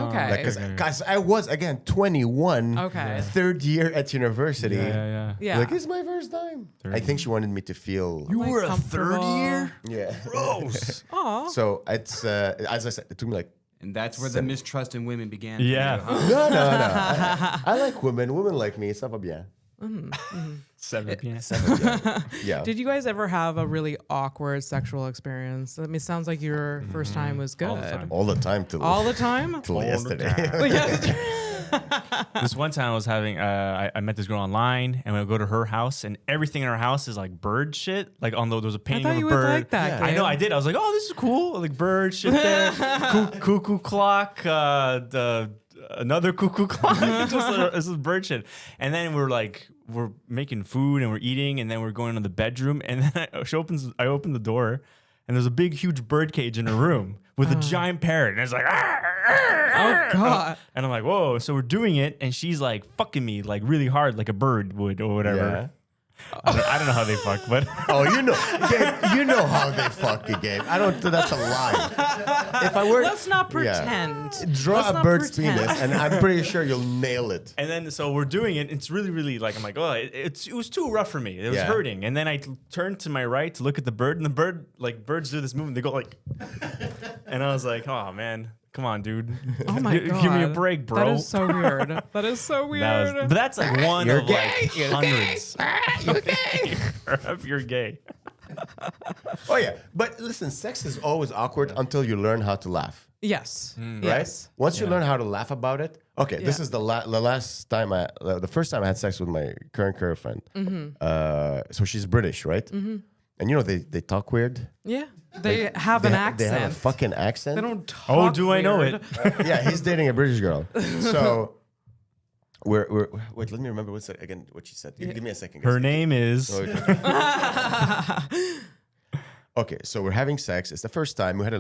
Okay. Because I was again 21, Okay. third year at university. Yeah. Yeah. Like it's my first time. I think she wanted me to feel. Like, were a comfortable. third year? Yeah. Gross. Aw. So it's as I said, it took me like. And that's where the mistrust in women began. Yeah. For you, huh? No. I like women. Women like me. Ça va bien. 7 p.m. Yeah. Did you guys ever have a really awkward sexual experience? I mean, it sounds like your first time was good. All the time. All the time till All the time? till yesterday. This one time I was having, I met this girl online, and we would go to her house, and everything in her house is like bird shit. Like on there was a I painting thought of a you would bird. like that. I know, Gabe. I did. I was like, oh, this is cool. Like bird shit there, cuckoo clock, another cuckoo clock. This is bird shit. And then we're making food and we're eating, and then we're going to the bedroom, and then I open the door. and there's a big, huge bird cage in her room with a giant parrot, and it's like, Oh God. and I'm like, whoa. So we're doing it, and she's like fucking me like really hard, like a bird would or whatever. Yeah. I don't know how they fuck, but Oh, Gabe, you know how they fuck you, Gabe. I don't. That's a line. If I were, Let's not pretend. draw Let's a not bird's pretend. penis, and I'm pretty sure you'll nail it. and then so we're doing it. It's really, really like I'm like, oh, it was too rough for me. It was Yeah. hurting. And then I turned to my right to look at the bird, and the bird birds do this movement. They go like, and I was like, oh man, come on, dude. Oh my God. Give me a break, bro. That is so weird. That is so weird. But that's like one You're of gay. like You're hundreds. You're gay. You're gay. Oh yeah, but listen, sex is always awkward until you learn how to laugh, Yes. right? Yes. Once you learn how to laugh about it, okay. This Yeah. is the first time I had sex with my current girlfriend. So she's British, right? And you know they talk weird. Yeah. They have an accent. They have a fucking accent. They don't talk Oh, do I know weird. it? Yeah, he's dating a British girl. So we're wait. Let me remember what she said. Give me a second. Her guys. name is. Okay, so we're having sex. It's the first time we had a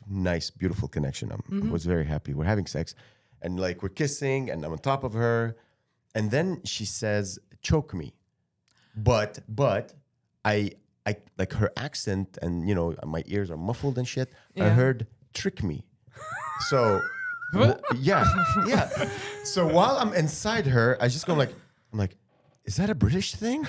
nice, beautiful connection. I was very happy. We're having sex, and like we're kissing, and I'm on top of her, and then she says, "Choke me," but I like her accent, and you know my ears are muffled and shit. I Yeah. heard "trick me," so yeah. So while I'm inside her, I just go I'm like, is that a British thing?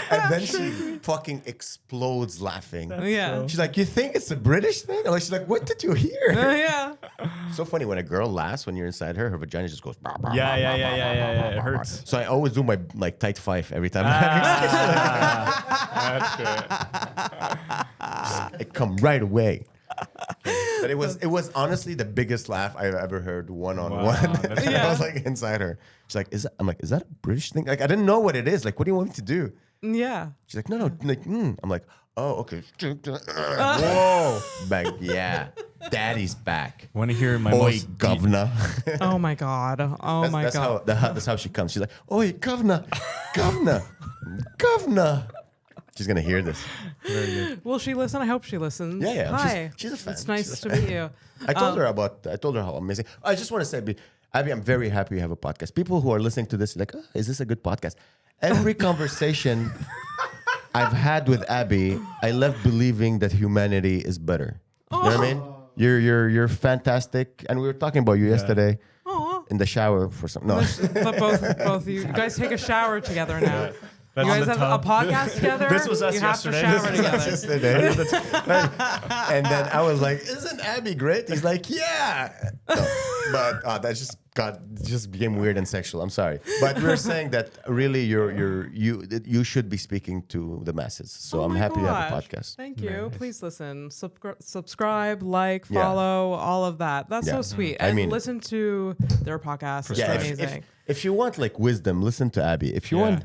And then she fucking explodes laughing. Yeah. She's like, you think it's a British thing? And she's like, what did you hear? Yeah. So funny when a girl laughs when you're inside her vagina just goes. Bah, bah, Yeah. bah, It hurts. So I always do my like tight five every time. That's good. It come right away. But it was honestly the biggest laugh I've ever heard one on one. that's I was like inside her. She's like, I'm like, is that a British thing? Like I didn't know what it is. Like, what do you want me to do? Yeah. She's like, no. Like, I'm like, oh, okay. Whoa. Back, yeah. Daddy's back. Want to hear my Oi, most governor. Oh my God. Oh my God. That's how she comes. She's like, oi, governor. Governor. She's going to hear this. Will she listen? I hope she listens. Yeah. Hi. She's a fan. It's nice She's to a fan. meet you. I told her how amazing. I just want to say, Abby, I'm very happy you have a podcast. People who are listening to this, like, oh, is this a good podcast? Every conversation I've had with Abby, I left believing that humanity is better. You know what I mean? You're fantastic, and we were talking about you yesterday Aw. in the shower for some. No, But both you guys take a shower together now. You That's guys on the have a tub. podcast together. This was us you have yesterday. To shower This was together. yesterday. And then I was like, "Isn't Abby great?" He's like, "Yeah." No, but that just became weird and sexual. I'm sorry, but we were saying that really you should be speaking to the masses. So Oh I'm my happy you have a gosh. podcast. Thank you. Please listen. Subscribe, like, follow, all of that. That's Yeah. so sweet. I And mean- listen to their podcast. It's Yeah, amazing. if you want like wisdom, listen to Abby. If you want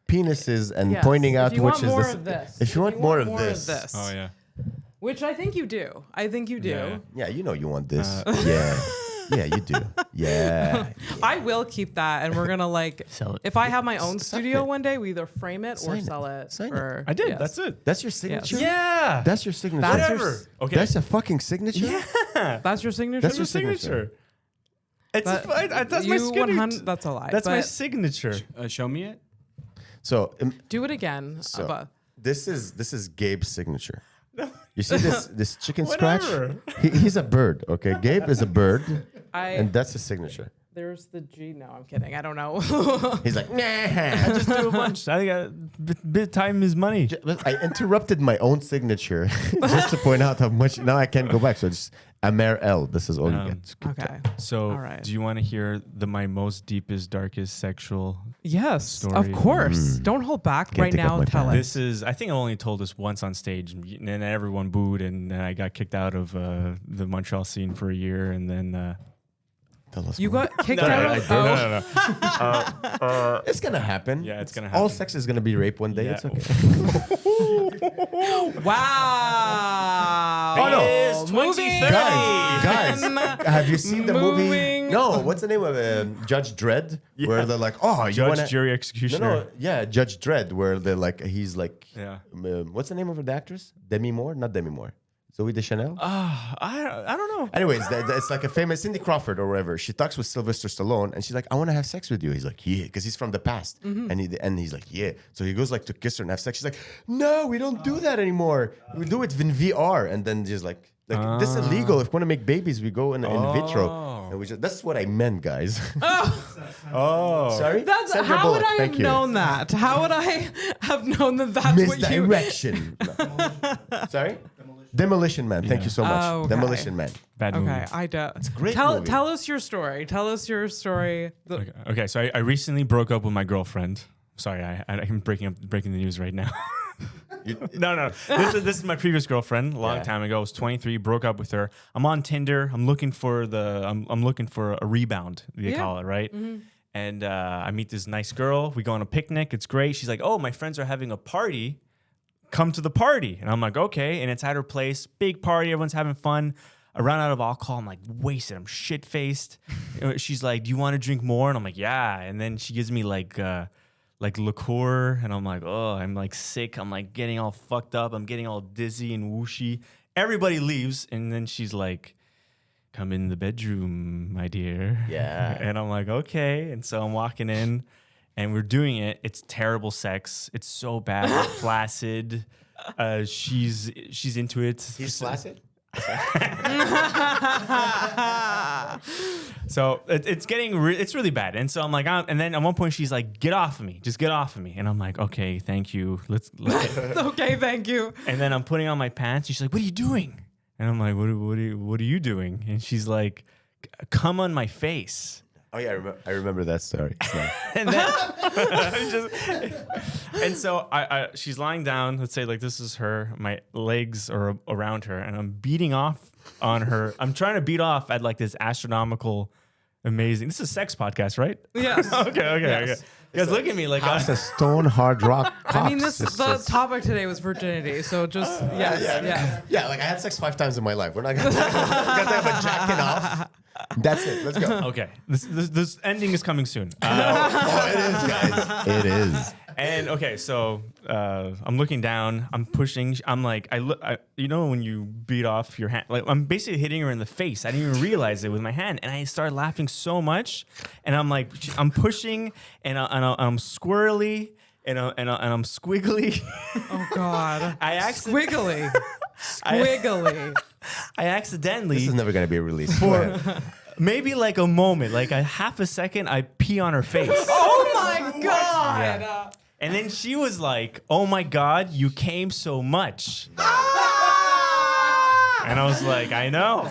penises and Yes. pointing If out you which want is more this, of this. if you want more of this, Oh yeah. Which I think you do. I think you do. Yeah. yeah, you know you want this. Yeah, you do. Yeah. I will keep that, and we're gonna like. Sell it. If I have my own Sign studio it. one day, we either frame it or Sign it. sell it. Sign it. for, I did. yes. That's it. That's your signature? Yeah. That's your signature. That's your Whatever. s- Okay. That's a fucking signature? yeah. That's your signature. That's That's your your signature. signature. It's that's my you signature. 100 That's a lie. That's my but signature. Show me it. So do it again. So- but this is Gabe's signature. You see this chicken scratch? Whatever. He's a bird, okay? Gabe is a bird, I and that's his signature. there's the G. No, I'm kidding. I don't know. He's like, nah. Just do a bunch. I think bit time is money. I interrupted my own signature just to point out how much. Now I can't go back. So it's Amer L. This is all you get. Okay. So, All right. do you want to hear my most deepest, darkest sexual? Yes, Story. of course. Don't hold back Can't right take off now. my Tell pants. us. This is. I think I only told this once on stage, and then everyone booed, and then I got kicked out of the Montreal scene for a year, and then. Tell us You more. got kicked out of. No. It's gonna happen. Yeah, it's gonna All happen. sex is gonna be rape one day. Yeah. It's okay. Wow. Oh no! It's moving 2030. Guys, have you seen the movie? Moving. No, what's the name of Judge Dredd? Where they're like, oh, you Judge, wanna... jury, executioner. No, yeah, Judge Dredd, where they're like, he's like, Yeah. What's the name of the actress? Demi Moore? Not Demi Moore. Zoe Deschanel? I don't know. Anyways, it's like a famous Cindy Crawford or whatever. She talks with Sylvester Stallone, and she's like, "I want to have sex with you." He's like, "Yeah," because he's from the past, and he's like, "Yeah." So he goes like to kiss her and have sex. She's like, "No, we don't do that anymore. We do it in VR." And then just like this is illegal. If we want to make babies, we go in vitro. And that's what I meant, guys. Oh. Sorry. That's how would I have known that? How would I have known that that's what you? Misdirection. Sorry. Demolition Man. Thank you so much. Oh, okay. Demolition Man. Bad movie. Okay, I do. It's a great tell movie. Tell us your story. Tell us your story. Okay, so I recently broke up with my girlfriend. Sorry, I'm breaking the news right now. No. This is my previous girlfriend. A long time ago. I was 23. Broke up with her. I'm on Tinder. I'm looking for I'm looking for a rebound. They call it, right? And I meet this nice girl. We go on a picnic. It's great. She's like, "Oh, my friends are having a party. Come to the party." And I'm like, "Okay." And it's at her place. Big party. Everyone's having fun. I run out of alcohol. I'm like wasted. I'm shit faced. She's like, "Do you want to drink more?" And I'm like, "Yeah." And then she gives me like liqueur, and I'm like, "Oh, I'm like sick." I'm like getting all fucked up. I'm getting all dizzy and whooshy. Everybody leaves, and then she's like, "Come in the bedroom, my dear." Yeah. And I'm like, "Okay." And so I'm walking in, and we're doing it. It's terrible sex. It's so bad. We're flaccid. She's into it. He's flaccid. So it's getting it's really bad. And so I'm like, and then at one point she's like, "Get off of me, just get off of me." And I'm like, "Okay, thank you. Let's Okay, thank you. And then I'm putting on my pants. She's like, "What are you doing?" And I'm like, what are you doing?" And she's like, "Come on my face." Oh yeah, I remember that story. And then and so she's lying down. Let's say like this is her. My legs are around her, and I'm beating off on her. I'm trying to beat off at like this astronomical, amazing. This is a sex podcast, right? Yes. Okay. You guys look at me like It's a stone hard rock. I mean, the topic today was virginity, so just yes. Yeah, like I had sex 5 times in my life. We're not gonna have a jacking off. That's it. Let's go. Okay, this ending is coming soon. It is, guys. It is. And okay, so I'm looking down. I'm pushing. I'm like, you know, when you beat off your hand, like I'm basically hitting her in the face. I didn't even realize it with my hand, and I started laughing so much. And I'm like, I'm pushing, and I'm squirrely, and I'm squiggly. Oh God. Squiggly. I accidentally. This is never gonna be released. For maybe like a moment, like a half a second, I pee on her face. Oh my God. Yeah. And then she was like, "Oh my God, you came so much." And I was like, "I know."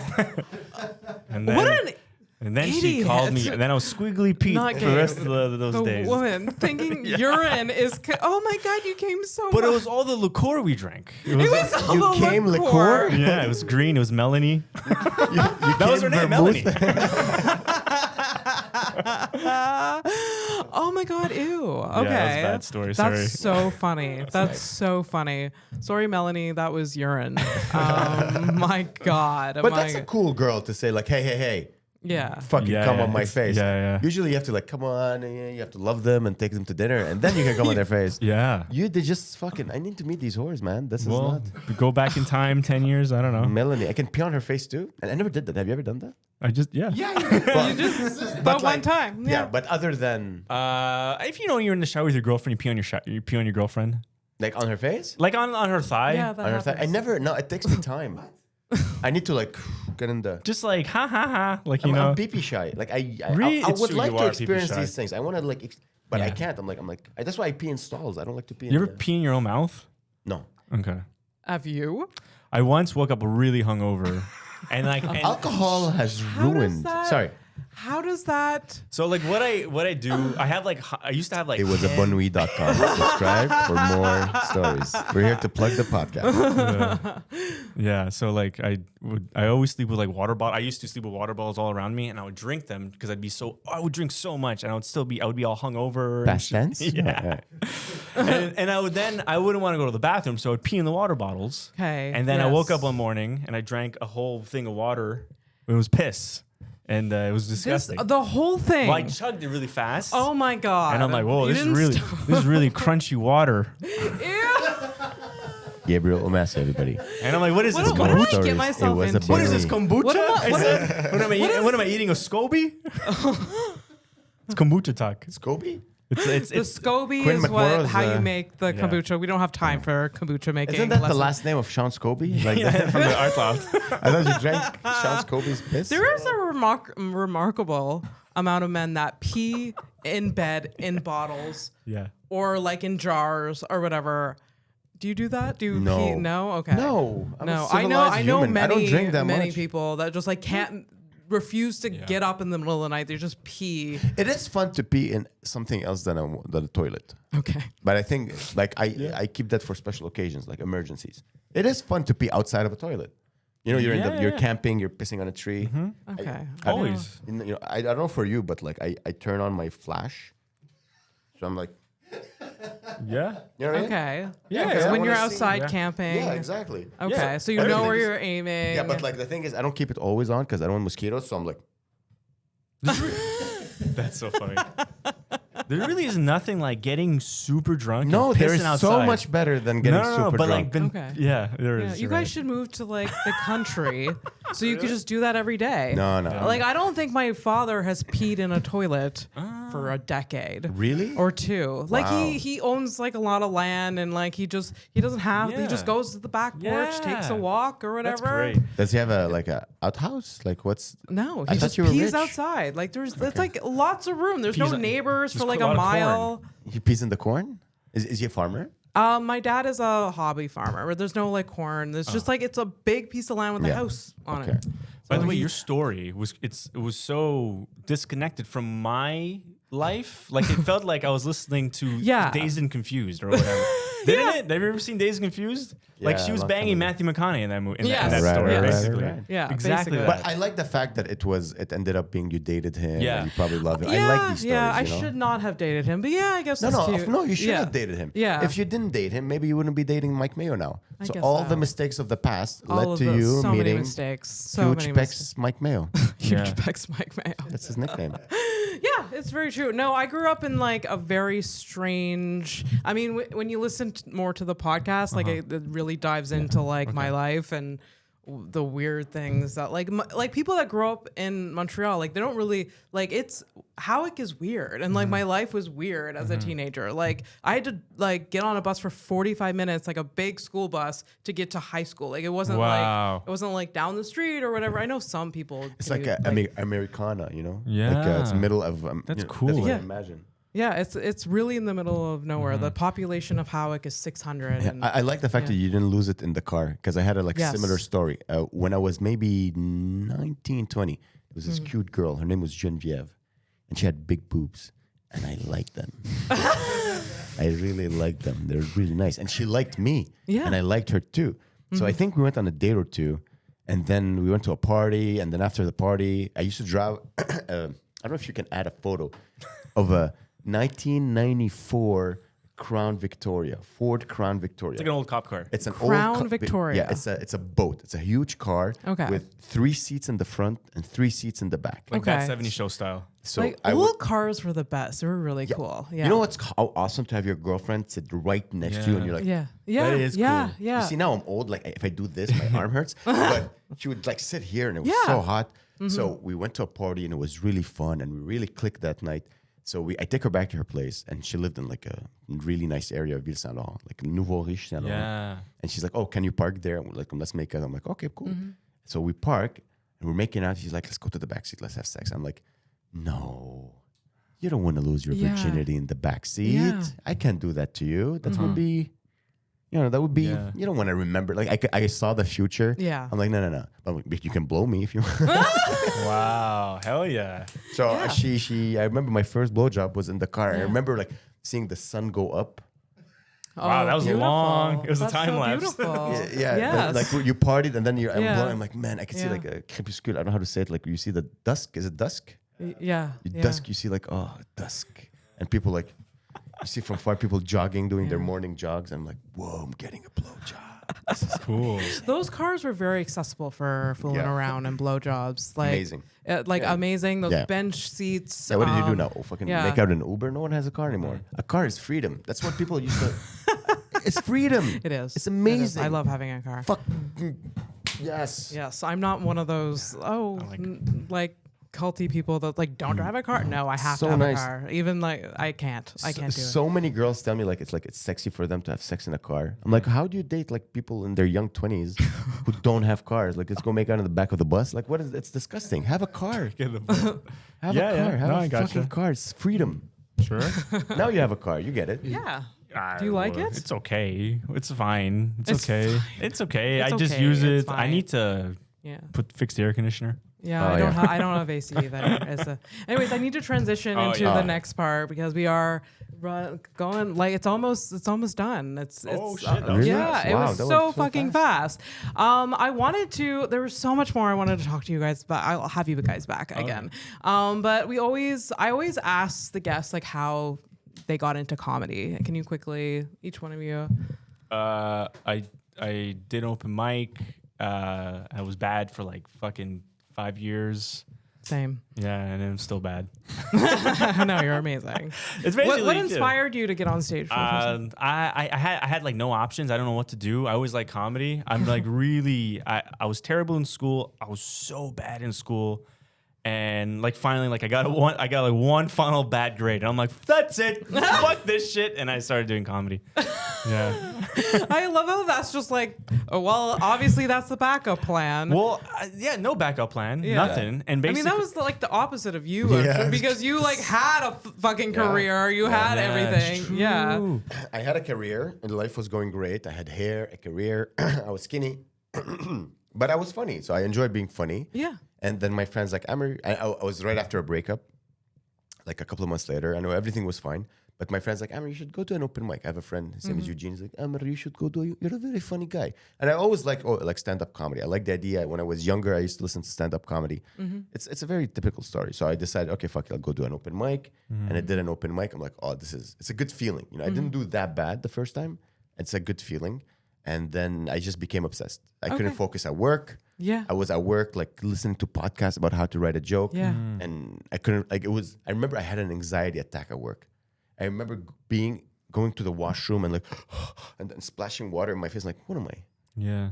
And then, What an and then she idiot. called me, and then I was squiggly Pete Not for the gay. rest of those the days. woman thinking urine is. Oh my God, you came so But much. it was all the liqueur we drank. It was all You the came liqueur? Yeah, it was green. It was Melanie. That was her name, Melanie. Oh my God, ew. Okay. that was a bad story, That's sorry. so funny. That's so funny. Sorry, Melanie, that was urine. My God. But that's a cool girl to say like, hey, yeah. fucking Yeah, come yeah, on my it's- face. yeah. Usually you have to like, come on, you have to love them and take them to dinner, and then you can come on their face. Yeah. They just fucking. I need to meet these whores, man. This is Well, not go back in time 10 years. I don't know. Melanie. I can pee on her face too, and I never did that. Have you ever done that? You just but one time. Yeah, but other than If you know you're in the shower with your girlfriend, you pee on your girlfriend, like on her face, like on her thigh. Yeah, that on her thigh. I happens. never. No, it takes me time. I need to like get in the. Just like ha ha ha, like you I'm know. pee shy. Like I Really? I It's would true, like you to are experience pee-pee shy. these things. I want to like, but I Yeah. can't. I'm like. That's why I pee in stalls. I don't like to pee. You in ever pee in your own mouth? No. Okay. Have you? I once woke up really hungover, and like and Alcohol has How does ruined. that- Sorry, How does that? So like what I do, I have like I used to have like it was at bonnenuit.com. Subscribe for more stories. We're here to plug the podcast. Yeah, so like I always sleep with like water bottle. I used to sleep with water bottles all around me, and I would drink them because I would drink so much, and I would be all hungover. Past tense? Yeah. and I wouldn't want to go to the bathroom, so I'd pee in the water bottles. Okay. And then I woke up yes. one morning and I drank a whole thing of water. It was piss, and it was disgusting. The whole thing. Well, I chugged it really fast. Oh my god. And I'm like, whoa, You this didn't is really crunchy water. Ew. Gabriel Omassi, everybody. And I'm like, what is this? What did I Stories. get myself It was a into? What is this, Bonne kombucha? What What am I eating? A SCOBY? It's kombucha talk. Scoby? It's The SCOBY Quinn is McMorrow's, how you make the yeah. kombucha. We don't have time for kombucha making. Isn't that the lessons. last name of Sean Scoby? Like from the art loft. I thought you drank Sean Scoby's piss. There is a remarkable amount of men that pee in bed in bottles Yeah. or like in jars or whatever. Do you do that? Do you No. pee? No? Okay. No, I'm a No. civilized I know human. I many don't drink that many much. people that just like can't refuse to get up in the middle of the night. They just pee. It is fun to pee in something else than a toilet. Okay. But I think like I keep that for special occasions, like emergencies. It is fun to pee outside of a toilet. You know, you're camping, you're pissing on a tree. Okay. Always. I don't know for you, but like I turn on my flash, so I'm like, Yeah. you know what I mean? Okay. Yeah, Because I when wanna you're see- outside yeah. camping. Yeah, exactly. Okay. Yeah. So you know where Everything is- you're aiming. Yeah, but like the thing is, I don't keep it always on because I don't want mosquitoes. So I'm like, That's so funny. There really is nothing like getting super drunk. no, and there pissing is outside. so much better than getting super but drunk. like, been, Okay. yeah, there Yeah, is. you you're guys right. should move to like the country so you could just do that every day. no. Like I don't think my father has peed in a toilet for a decade. Really? Or two. Like Wow. he owns like a lot of land and like he doesn't have he Yeah. just goes to the back porch, takes a Yeah. walk or whatever. That's great. Does he have a outhouse? Like what's? No, I he thought just you were pees rich. outside. Like it's like lots of room. There's Pees no on- neighbors there's for like a a lot of mile. He pees in the corn? Is he a farmer? My dad is a hobby farmer. Where there's no like corn. There's just like it's a big piece of land with a Yeah. house on Okay. it. By So the way, he- your story it was so disconnected from my life. Like it felt like I was listening to Yeah. Dazed and Confused or whatever. Didn't it? Have you ever seen Dazed and Confused? Like Yeah, she a was long banging time ago. Matthew McConaughey in that movie. In Yes. that Right, story, right, right, basically. right. Yeah, exactly. basically. That. But I like the fact that it ended up being you dated him. Yeah. And you probably love him. yeah, I like these stories. yeah. I you know? should not have dated him, but yeah, I guess No, that's no, cute. no. You should Yeah. have dated him. Yeah. If you didn't date him, maybe you wouldn't be dating Mike Mayo now. I So guess all so. the mistakes of the past All led of to those, you so many meeting mistakes. So Huge many Pecs mistakes. Mike Mayo. Huge Yeah. Pecs Mike Mayo. That's his nickname. Yeah, it's very true. No, I grew up in like a very strange. I mean, when you listen more to the podcast, like it really dives into like my life and the weird things that like people that grow up in Montreal, like they don't really like it's Howick is weird and like my life was weird as a teenager. Like I had to like get on a bus for 45 minutes, like a big school bus to get to high school. Like it wasn't Wow. like it wasn't like down the street or whatever. I know some people. It's can like do, Americana, you know? Yeah. Like it's middle of. That's you know, cool. That's what I Yeah. imagine. yeah, it's really in the middle of nowhere. The population of Howick is 600. And I like the fact that you didn't lose it in the car because I had a Yes. similar story. When I was maybe 19, 20, there was this cute girl. Her name was Genevieve, and she had big boobs, and I liked them. I really liked them. They're really nice, and she liked me, Yeah. and I liked her too. So I think we went on a date or two, and then we went to a party, and then after the party, I used to drive. I don't know if you can add a photo of a 1994 Crown Victoria, Ford Crown Victoria. It's like an old cop car. It's an Crown old Victoria. Yeah, it's a boat. It's a huge car Okay. with 3 seats in the front and 3 seats in the back. Like Okay. that 70s show style. So like I old would, cars were the best. They were really cool. Yeah. you know what's awesome to have your girlfriend sit right next to you and you're like, Yeah. Yeah. That is yeah. cool. Yeah. you see now I'm old. Like if I do this, my arm hurts. But she would like sit here and it was Yeah. so hot. So we went to a party and it was really fun and we really clicked that night. So I take her back to her place and she lived in like a really nice area of Ville Saint Laurent, like Nouveau Riche Saint Laurent. Yeah. And she's like, "Oh, can you park there?" And we're like, "Let's make it." I'm like, "Okay, cool." So we park and we're making out. She's like, "Let's go to the back seat. Let's have sex." I'm like, "No, you don't want to lose your Yeah. virginity in the back seat. Yeah. I can't do that to you. That would be, that would be. Yeah. You don't want to remember. Like I saw the future. Yeah. I'm like, no. But you can blow me if you want. Wow. Hell yeah. So Yeah. she. I remember my first blowjob was in the car. I remember like seeing the sun go up. Wow, that was beautiful. long. It was a That's time so lapse. Beautiful. Yeah, Yes. like you partied and then Yeah. I'm like, man, I can see Yeah. like a crepuscule. I don't know how to say it. Like you see the dusk. Is it dusk? Yeah. Dusk. You see like dusk, and people like you see from far people jogging, doing their morning jogs. And I'm like, whoa, I'm getting a blowjob. This is Cool. Those cars were very accessible for fooling Yeah. around and blowjobs. Like, Amazing. Amazing. Those Yeah. bench seats. Yeah, what did you do now? Oh, fucking yeah. make out an Uber? No one has a car anymore. A car is freedom. That's what people used to. It's freedom. It is. It's It is. amazing. I love having a car. Fuck. Yes. Yes, I'm not one of those. Like culty people that like don't drive a car. No, I have So to have nice. a car. Even like I can't do it. So many girls tell me like it's sexy for them to have sex in a car. I'm like, how do you date like people in their young 20s who don't have cars? Like, let's go make out in the back of the bus. Like, what is? It's disgusting. Have a car. Have a car. Have a fucking car. It's freedom. Sure. Now you have a car. You get it. Yeah. Do you like it? It's okay. It's fine. It's okay. fine. It's okay. It's I just okay. use It's it. I fine. need to Yeah. fix the air conditioner. Yeah, Oh, I don't. yeah. I don't have AC either. Anyways, I need to transition into the next part because we are going like it's almost done. It's Oh, shit, that was yeah, fast. it Wow, was that so went so fucking fast. I wanted to. There was so much more I wanted to talk to you guys, but I'll have you guys back again. But I always ask the guests like how they got into comedy. Can you quickly, each one of you? I did open mic. I was bad for like fucking 5 years. Same. Yeah, and I'm still bad. No, you're amazing. It's What basically inspired you to get on stage? For the first time? I had like no options. I don't know what to do. I always like comedy. I'm like really I was terrible in school. I was so bad in school. And like finally like I got like one final bad grade. And I'm like, that's it. Fuck this shit. And I started doing comedy. Yeah. I love how that's just like, well, obviously that's the backup plan. Well, yeah, no backup plan. Yeah. Nothing. And I basically mean, that was like the opposite of you, Yeah. because you like had a fucking career, you had Yeah, everything. it's true. Yeah. I had a career and life was going great. I had hair, a career. I was skinny, but I was funny. So I enjoyed being funny. Yeah. And then my friends like, Amer, I was right after a breakup, like a couple of months later. I know everything was fine. But my friend's like, Amer, you should go to an open mic. I have a friend, his name is Eugene. He's like, Amer, you should go you're a very funny guy. And I always like stand-up comedy. I like the idea. When I was younger, I used to listen to stand-up comedy. It's a very typical story. So I decided, okay, fuck it, I'll go do an open mic. And I did an open mic. I'm like, oh, it's a good feeling. You know, I didn't do that bad the first time. It's a good feeling. And then I just became obsessed. I couldn't focus at work. Yeah. I was at work, like listening to podcasts about how to write a joke. Yeah. And I couldn't, I remember I had an anxiety attack at work. I remember going to the washroom and like, and then splashing water in my face. Like, what am I? Yeah.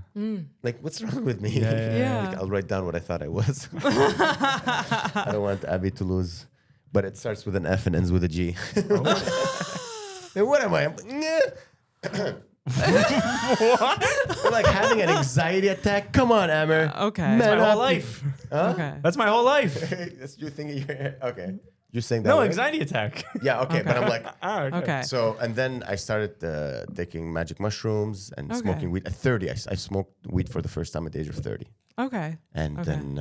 Like, what's wrong with me? Yeah. Like, I'll write down what I thought I was. I don't want Abby to lose. But it starts with an F and ends with a G. And what am I? I'm like, I'm like having an anxiety attack. Come on, Amer. Okay. Man My up. whole life. Okay. That's my whole life. That's your thing in your head. Okay. You're saying that No way? anxiety attack. Yeah, okay. But I'm like, Okay. so, and then I started taking magic mushrooms and Okay. smoking weed. At 30, I smoked weed for the first time at the age of 30. Okay. And Okay. then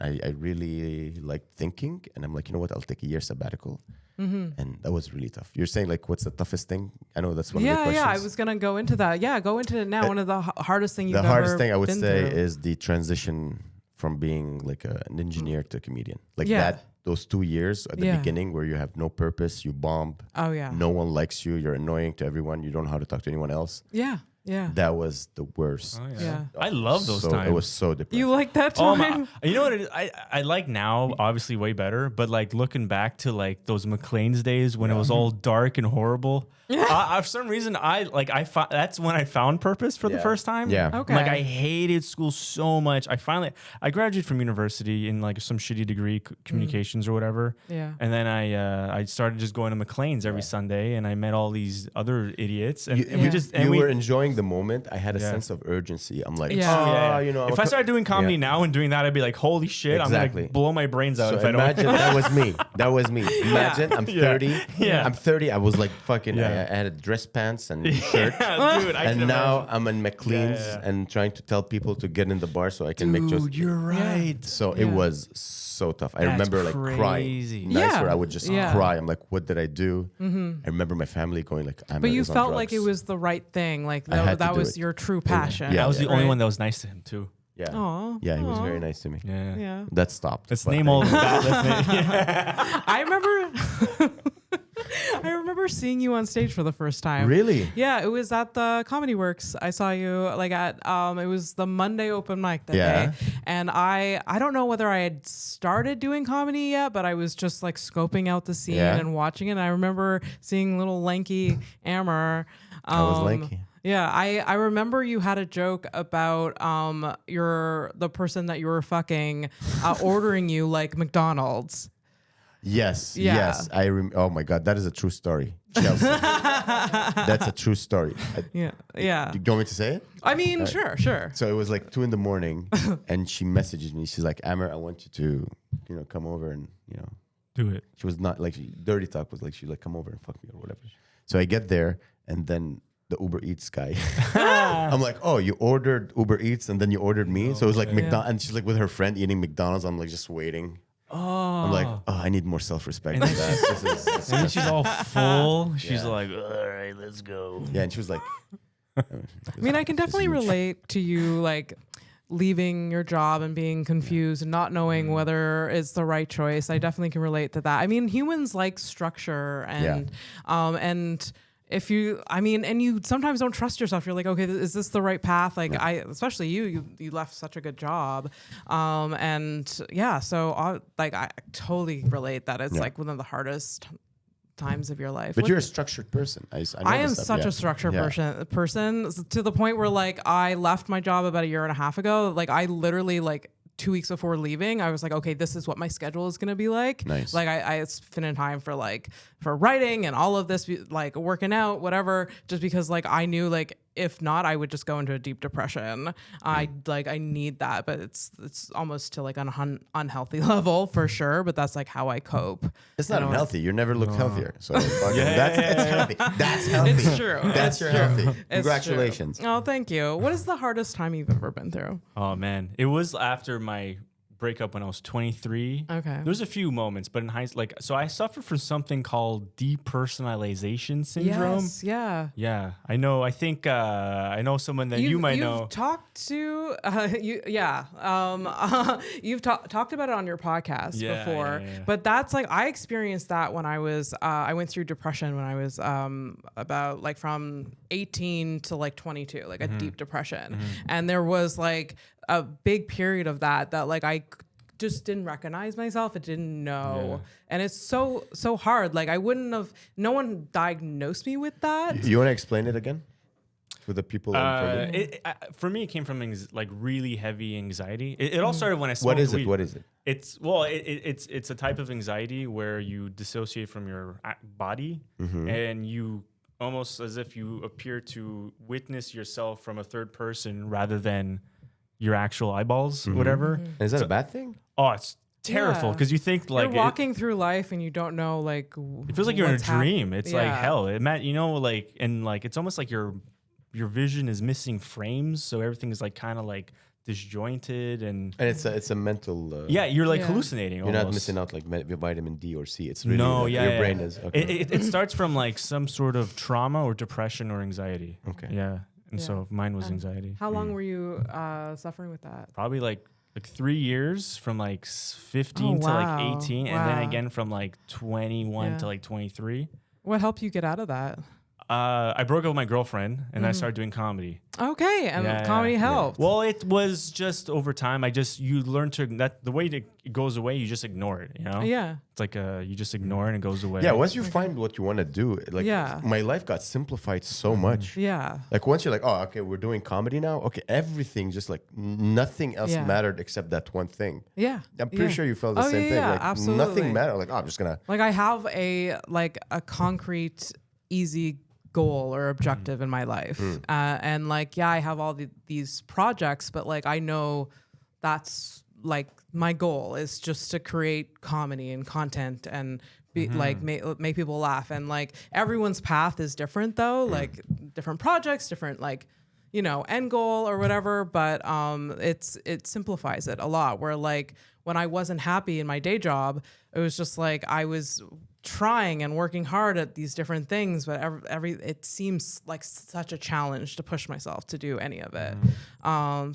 I really liked thinking. And I'm like, you know what? I'll take a year sabbatical. And that was really tough. You're saying like, what's the toughest thing? I know that's one of the questions. Yeah. I was gonna go into that. Yeah, go into it now. One of the hardest things you've The ever hardest thing I would been say through. is the transition from being like an engineer to a comedian. Like Yeah. those 2 years at the Yeah. beginning where you have no purpose, you bomb. Oh yeah. No one likes you. You're annoying to everyone. You don't know how to talk to anyone else. Yeah. Yeah. That was the worst. Yeah. I love those so times. It was so depressing. You like that Oh time? my, you know what it is? I like now, obviously way better, but like looking back to like those McLean's days when it was all dark and horrible. For some reason, that's when I found purpose for the first time. Yeah. Okay. Like I hated school so much. I graduated from university in like some shitty degree, communications or whatever. Yeah. And then I started just going to McLean's every Sunday, and I met all these other idiots, and, and we just and you we, were enjoying the moment. I had a Yeah. sense of urgency. I'm like, Yeah. oh, you know. if I started doing comedy now and doing that, I'd be like, holy shit, I'm Exactly. gonna blow my brains out So if I don't. imagine that was me. That was me. Imagine I'm 30. Yeah. I'm 30. I was like fucking. Yeah. I had a dress pants and shirt. Yeah, dude, I And can now imagine. I'm in McLean's and trying to tell people to get in the bar so I can make jokes. Dude, you're right. So it was so tough. I That's remember like crying. crazy. Nights Yeah. where I would just Yeah. cry. I'm like, what did I do? I remember my family going like, But you felt like it was the right thing. Like I had to that do was it. your true passion. Yeah. I was the only right? one that was nice to him too. Yeah. Aw, Yeah, he was aw. very nice to me. Yeah. Yeah. That stopped. Let's but name I- all of that. Let's name, yeah. I remember I remember seeing you on stage for the first time. Really? Yeah, it was at the Comedy Works. I saw you like at it was the Monday open mic that Yeah. day. And I don't know whether I had started doing comedy yet, but I was just like scoping out the scene Yeah. and watching it. And I remember seeing little lanky Amer. I was lanky. Yeah, I remember you had a joke about the person that you were fucking ordering you like McDonald's. Yes, Yeah. yes. Oh my God, that is a true story. Chelsea. That's a true story. Yeah, yeah. Do you want me to say it? I mean, sure. So it was like 2 a.m. and she messages me. She's like, Amer, I want you to, come over and, Do it. she was not like, dirty talk was like, she's like, come over and fuck me or whatever. So I get there and then the Uber Eats guy. I'm like, oh, you ordered Uber Eats and then you ordered me. So it was like McDonald's. And she's like with her friend eating McDonald's. I'm like just waiting. Oh. I'm like, oh, I need more self-respect than that. This is And then she's all full. She's Yeah. like, all right, let's go. yeah, and she was like, I mean, I can definitely relate to you, like leaving your job and being confused and not knowing whether it's the right choice. I definitely can relate to that. I mean, humans like structure and if you, and you sometimes don't trust yourself. You're like, okay, is this the right path? Like especially you left such a good job. So I totally relate that it's like one of the hardest times of your life. but you're a structured person. I I am noticed that, such yeah. a structured Yeah. person to the point where like I left my job about a year and a half ago. Like I literally like 2 weeks before leaving, I was like, okay, this is what my schedule is going to be like. Nice. Like I spent in time for writing and all of this, like working out, whatever, just because like I knew like if not, I would just go into a deep depression. I need that, but it's almost to like an unhealthy level for sure. But that's like how I cope. It's not You know? unhealthy. You never looked healthier. So fucking Yeah, it's healthy. That's healthy. It's true. That's It's your true. healthy. It's Congratulations. true. Oh, thank you. What is the hardest time you've ever been through? Oh, man. It was after my breakup when I was 23. Okay. There's a few moments, but in hindsight, so I suffer from something called depersonalization syndrome. Yes. Yeah. Yeah, I know. I think I know someone that you might know. You've talked to you've talked about it on your podcast Yeah, before, yeah. but that's like I experienced that when I was I went through depression when I was about like from 18 to like 22, like a deep depression, and there was like a big period of that like I just didn't recognize myself. I didn't know. And it's so hard. Like no one diagnosed me with that. You want to explain it again for the people? For me, it came from like really heavy anxiety. It all started when I smoked What is weed. it? What is it? It's a type of anxiety where you dissociate from your body and you almost as if you appear to witness yourself from a third person rather than your actual eyeballs, whatever. Is that a bad thing? Oh, it's terrible Yeah. because you think like you're walking through life and you don't know like it feels like you're in a dream. It's like Yeah. hell. It's almost like your vision is missing frames, so everything is like kind of like disjointed and it's a mental. you're like Yeah. hallucinating. You're not almost. missing out like vitamin D or C. It's really No, like, yeah, your yeah. brain is. Okay. It starts from like some sort of trauma or depression or anxiety. Okay. Yeah, and Yeah. so mine was anxiety. How long were you suffering with that? Probably like 3 years from like 15 Oh, to wow. like 18, and then Wow. again from like 21 Yeah. to like 23. What helped you get out of that? I broke up with my girlfriend and I started doing comedy. Okay, and Yeah, comedy yeah. helped. Well, it was just over time. You learn to the way it goes away, you just ignore it. You know, Yeah. it's like you just ignore it and it goes away. Yeah, once you find what you want to do, like Yeah. my life got simplified so much. Yeah. Like once you're like, oh, okay, we're doing comedy now. Okay, everything just like nothing else Yeah. mattered except that one thing. Yeah. I'm pretty Yeah. sure you felt the Oh, same yeah, thing. yeah, Like absolutely. nothing mattered. Like, oh, I'm just gonna. Like I have a concrete, easy goal or objective in my life, and like I have all these projects, but like I know that's like my goal is just to create comedy and content and like make people laugh. And like everyone's path is different though, like different projects, different like, you know, end goal or whatever. But it simplifies it a lot. Where like when I wasn't happy in my day job, it was just like I was trying and working hard at these different things, but it seems like such a challenge to push myself to do any of it.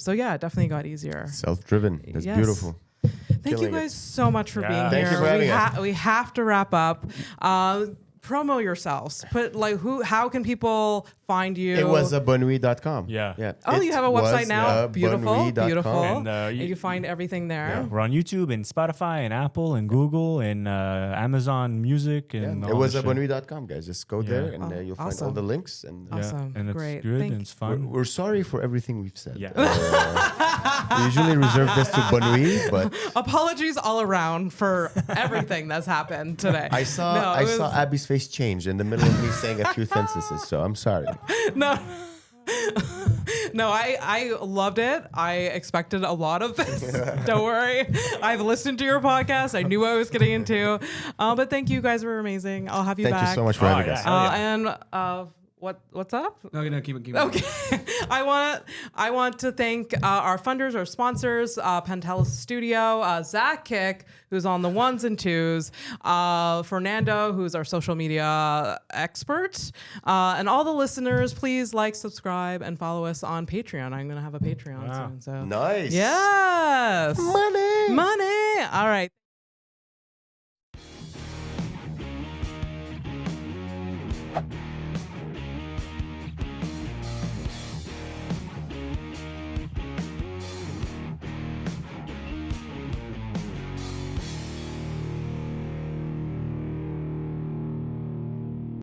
So yeah, it definitely got easier. Self-driven. That's Yes. beautiful. Thank you guys so much for being Yeah. here. Thank you for having us. We have to wrap up. Promo yourselves. Put like how can people find you? It was bonnenuit.com. Yeah. Oh, you have a website was, now. Beautiful, bonnenuit.com. beautiful. And, And, you- you find everything there. We're on YouTube and Spotify and Apple and Google and Amazon Music and It all was that shit. bonnenuitll.com, guys. Just go there and you'll find all awesome. the links. And Awesome. And it's Great. good Thank- and it's fun. we're sorry for everything we've said. Yeah. We usually reserve this to Bonne Nuit, but Apologies all around for everything that's happened today. I saw No, it was- saw Abby's face change in the middle of me saying a few sentences, so I'm sorry. No. No, I loved it. I expected a lot of this. Don't worry. I've listened to your podcast. I knew what I was getting into. But thank you guys were amazing. I'll have you Thank back. you so much for Oh, having yeah. us. Hell And what's up? No, keep it. Okay. I want to thank our funders, our sponsors, Pentelis Studio, Zach Kick, who's on the ones and twos, Fernando, who's our social media expert, and all the listeners. Please like, subscribe, and follow us on Patreon. I'm going to have a Patreon soon. So Nice. yes, Money. money. All right.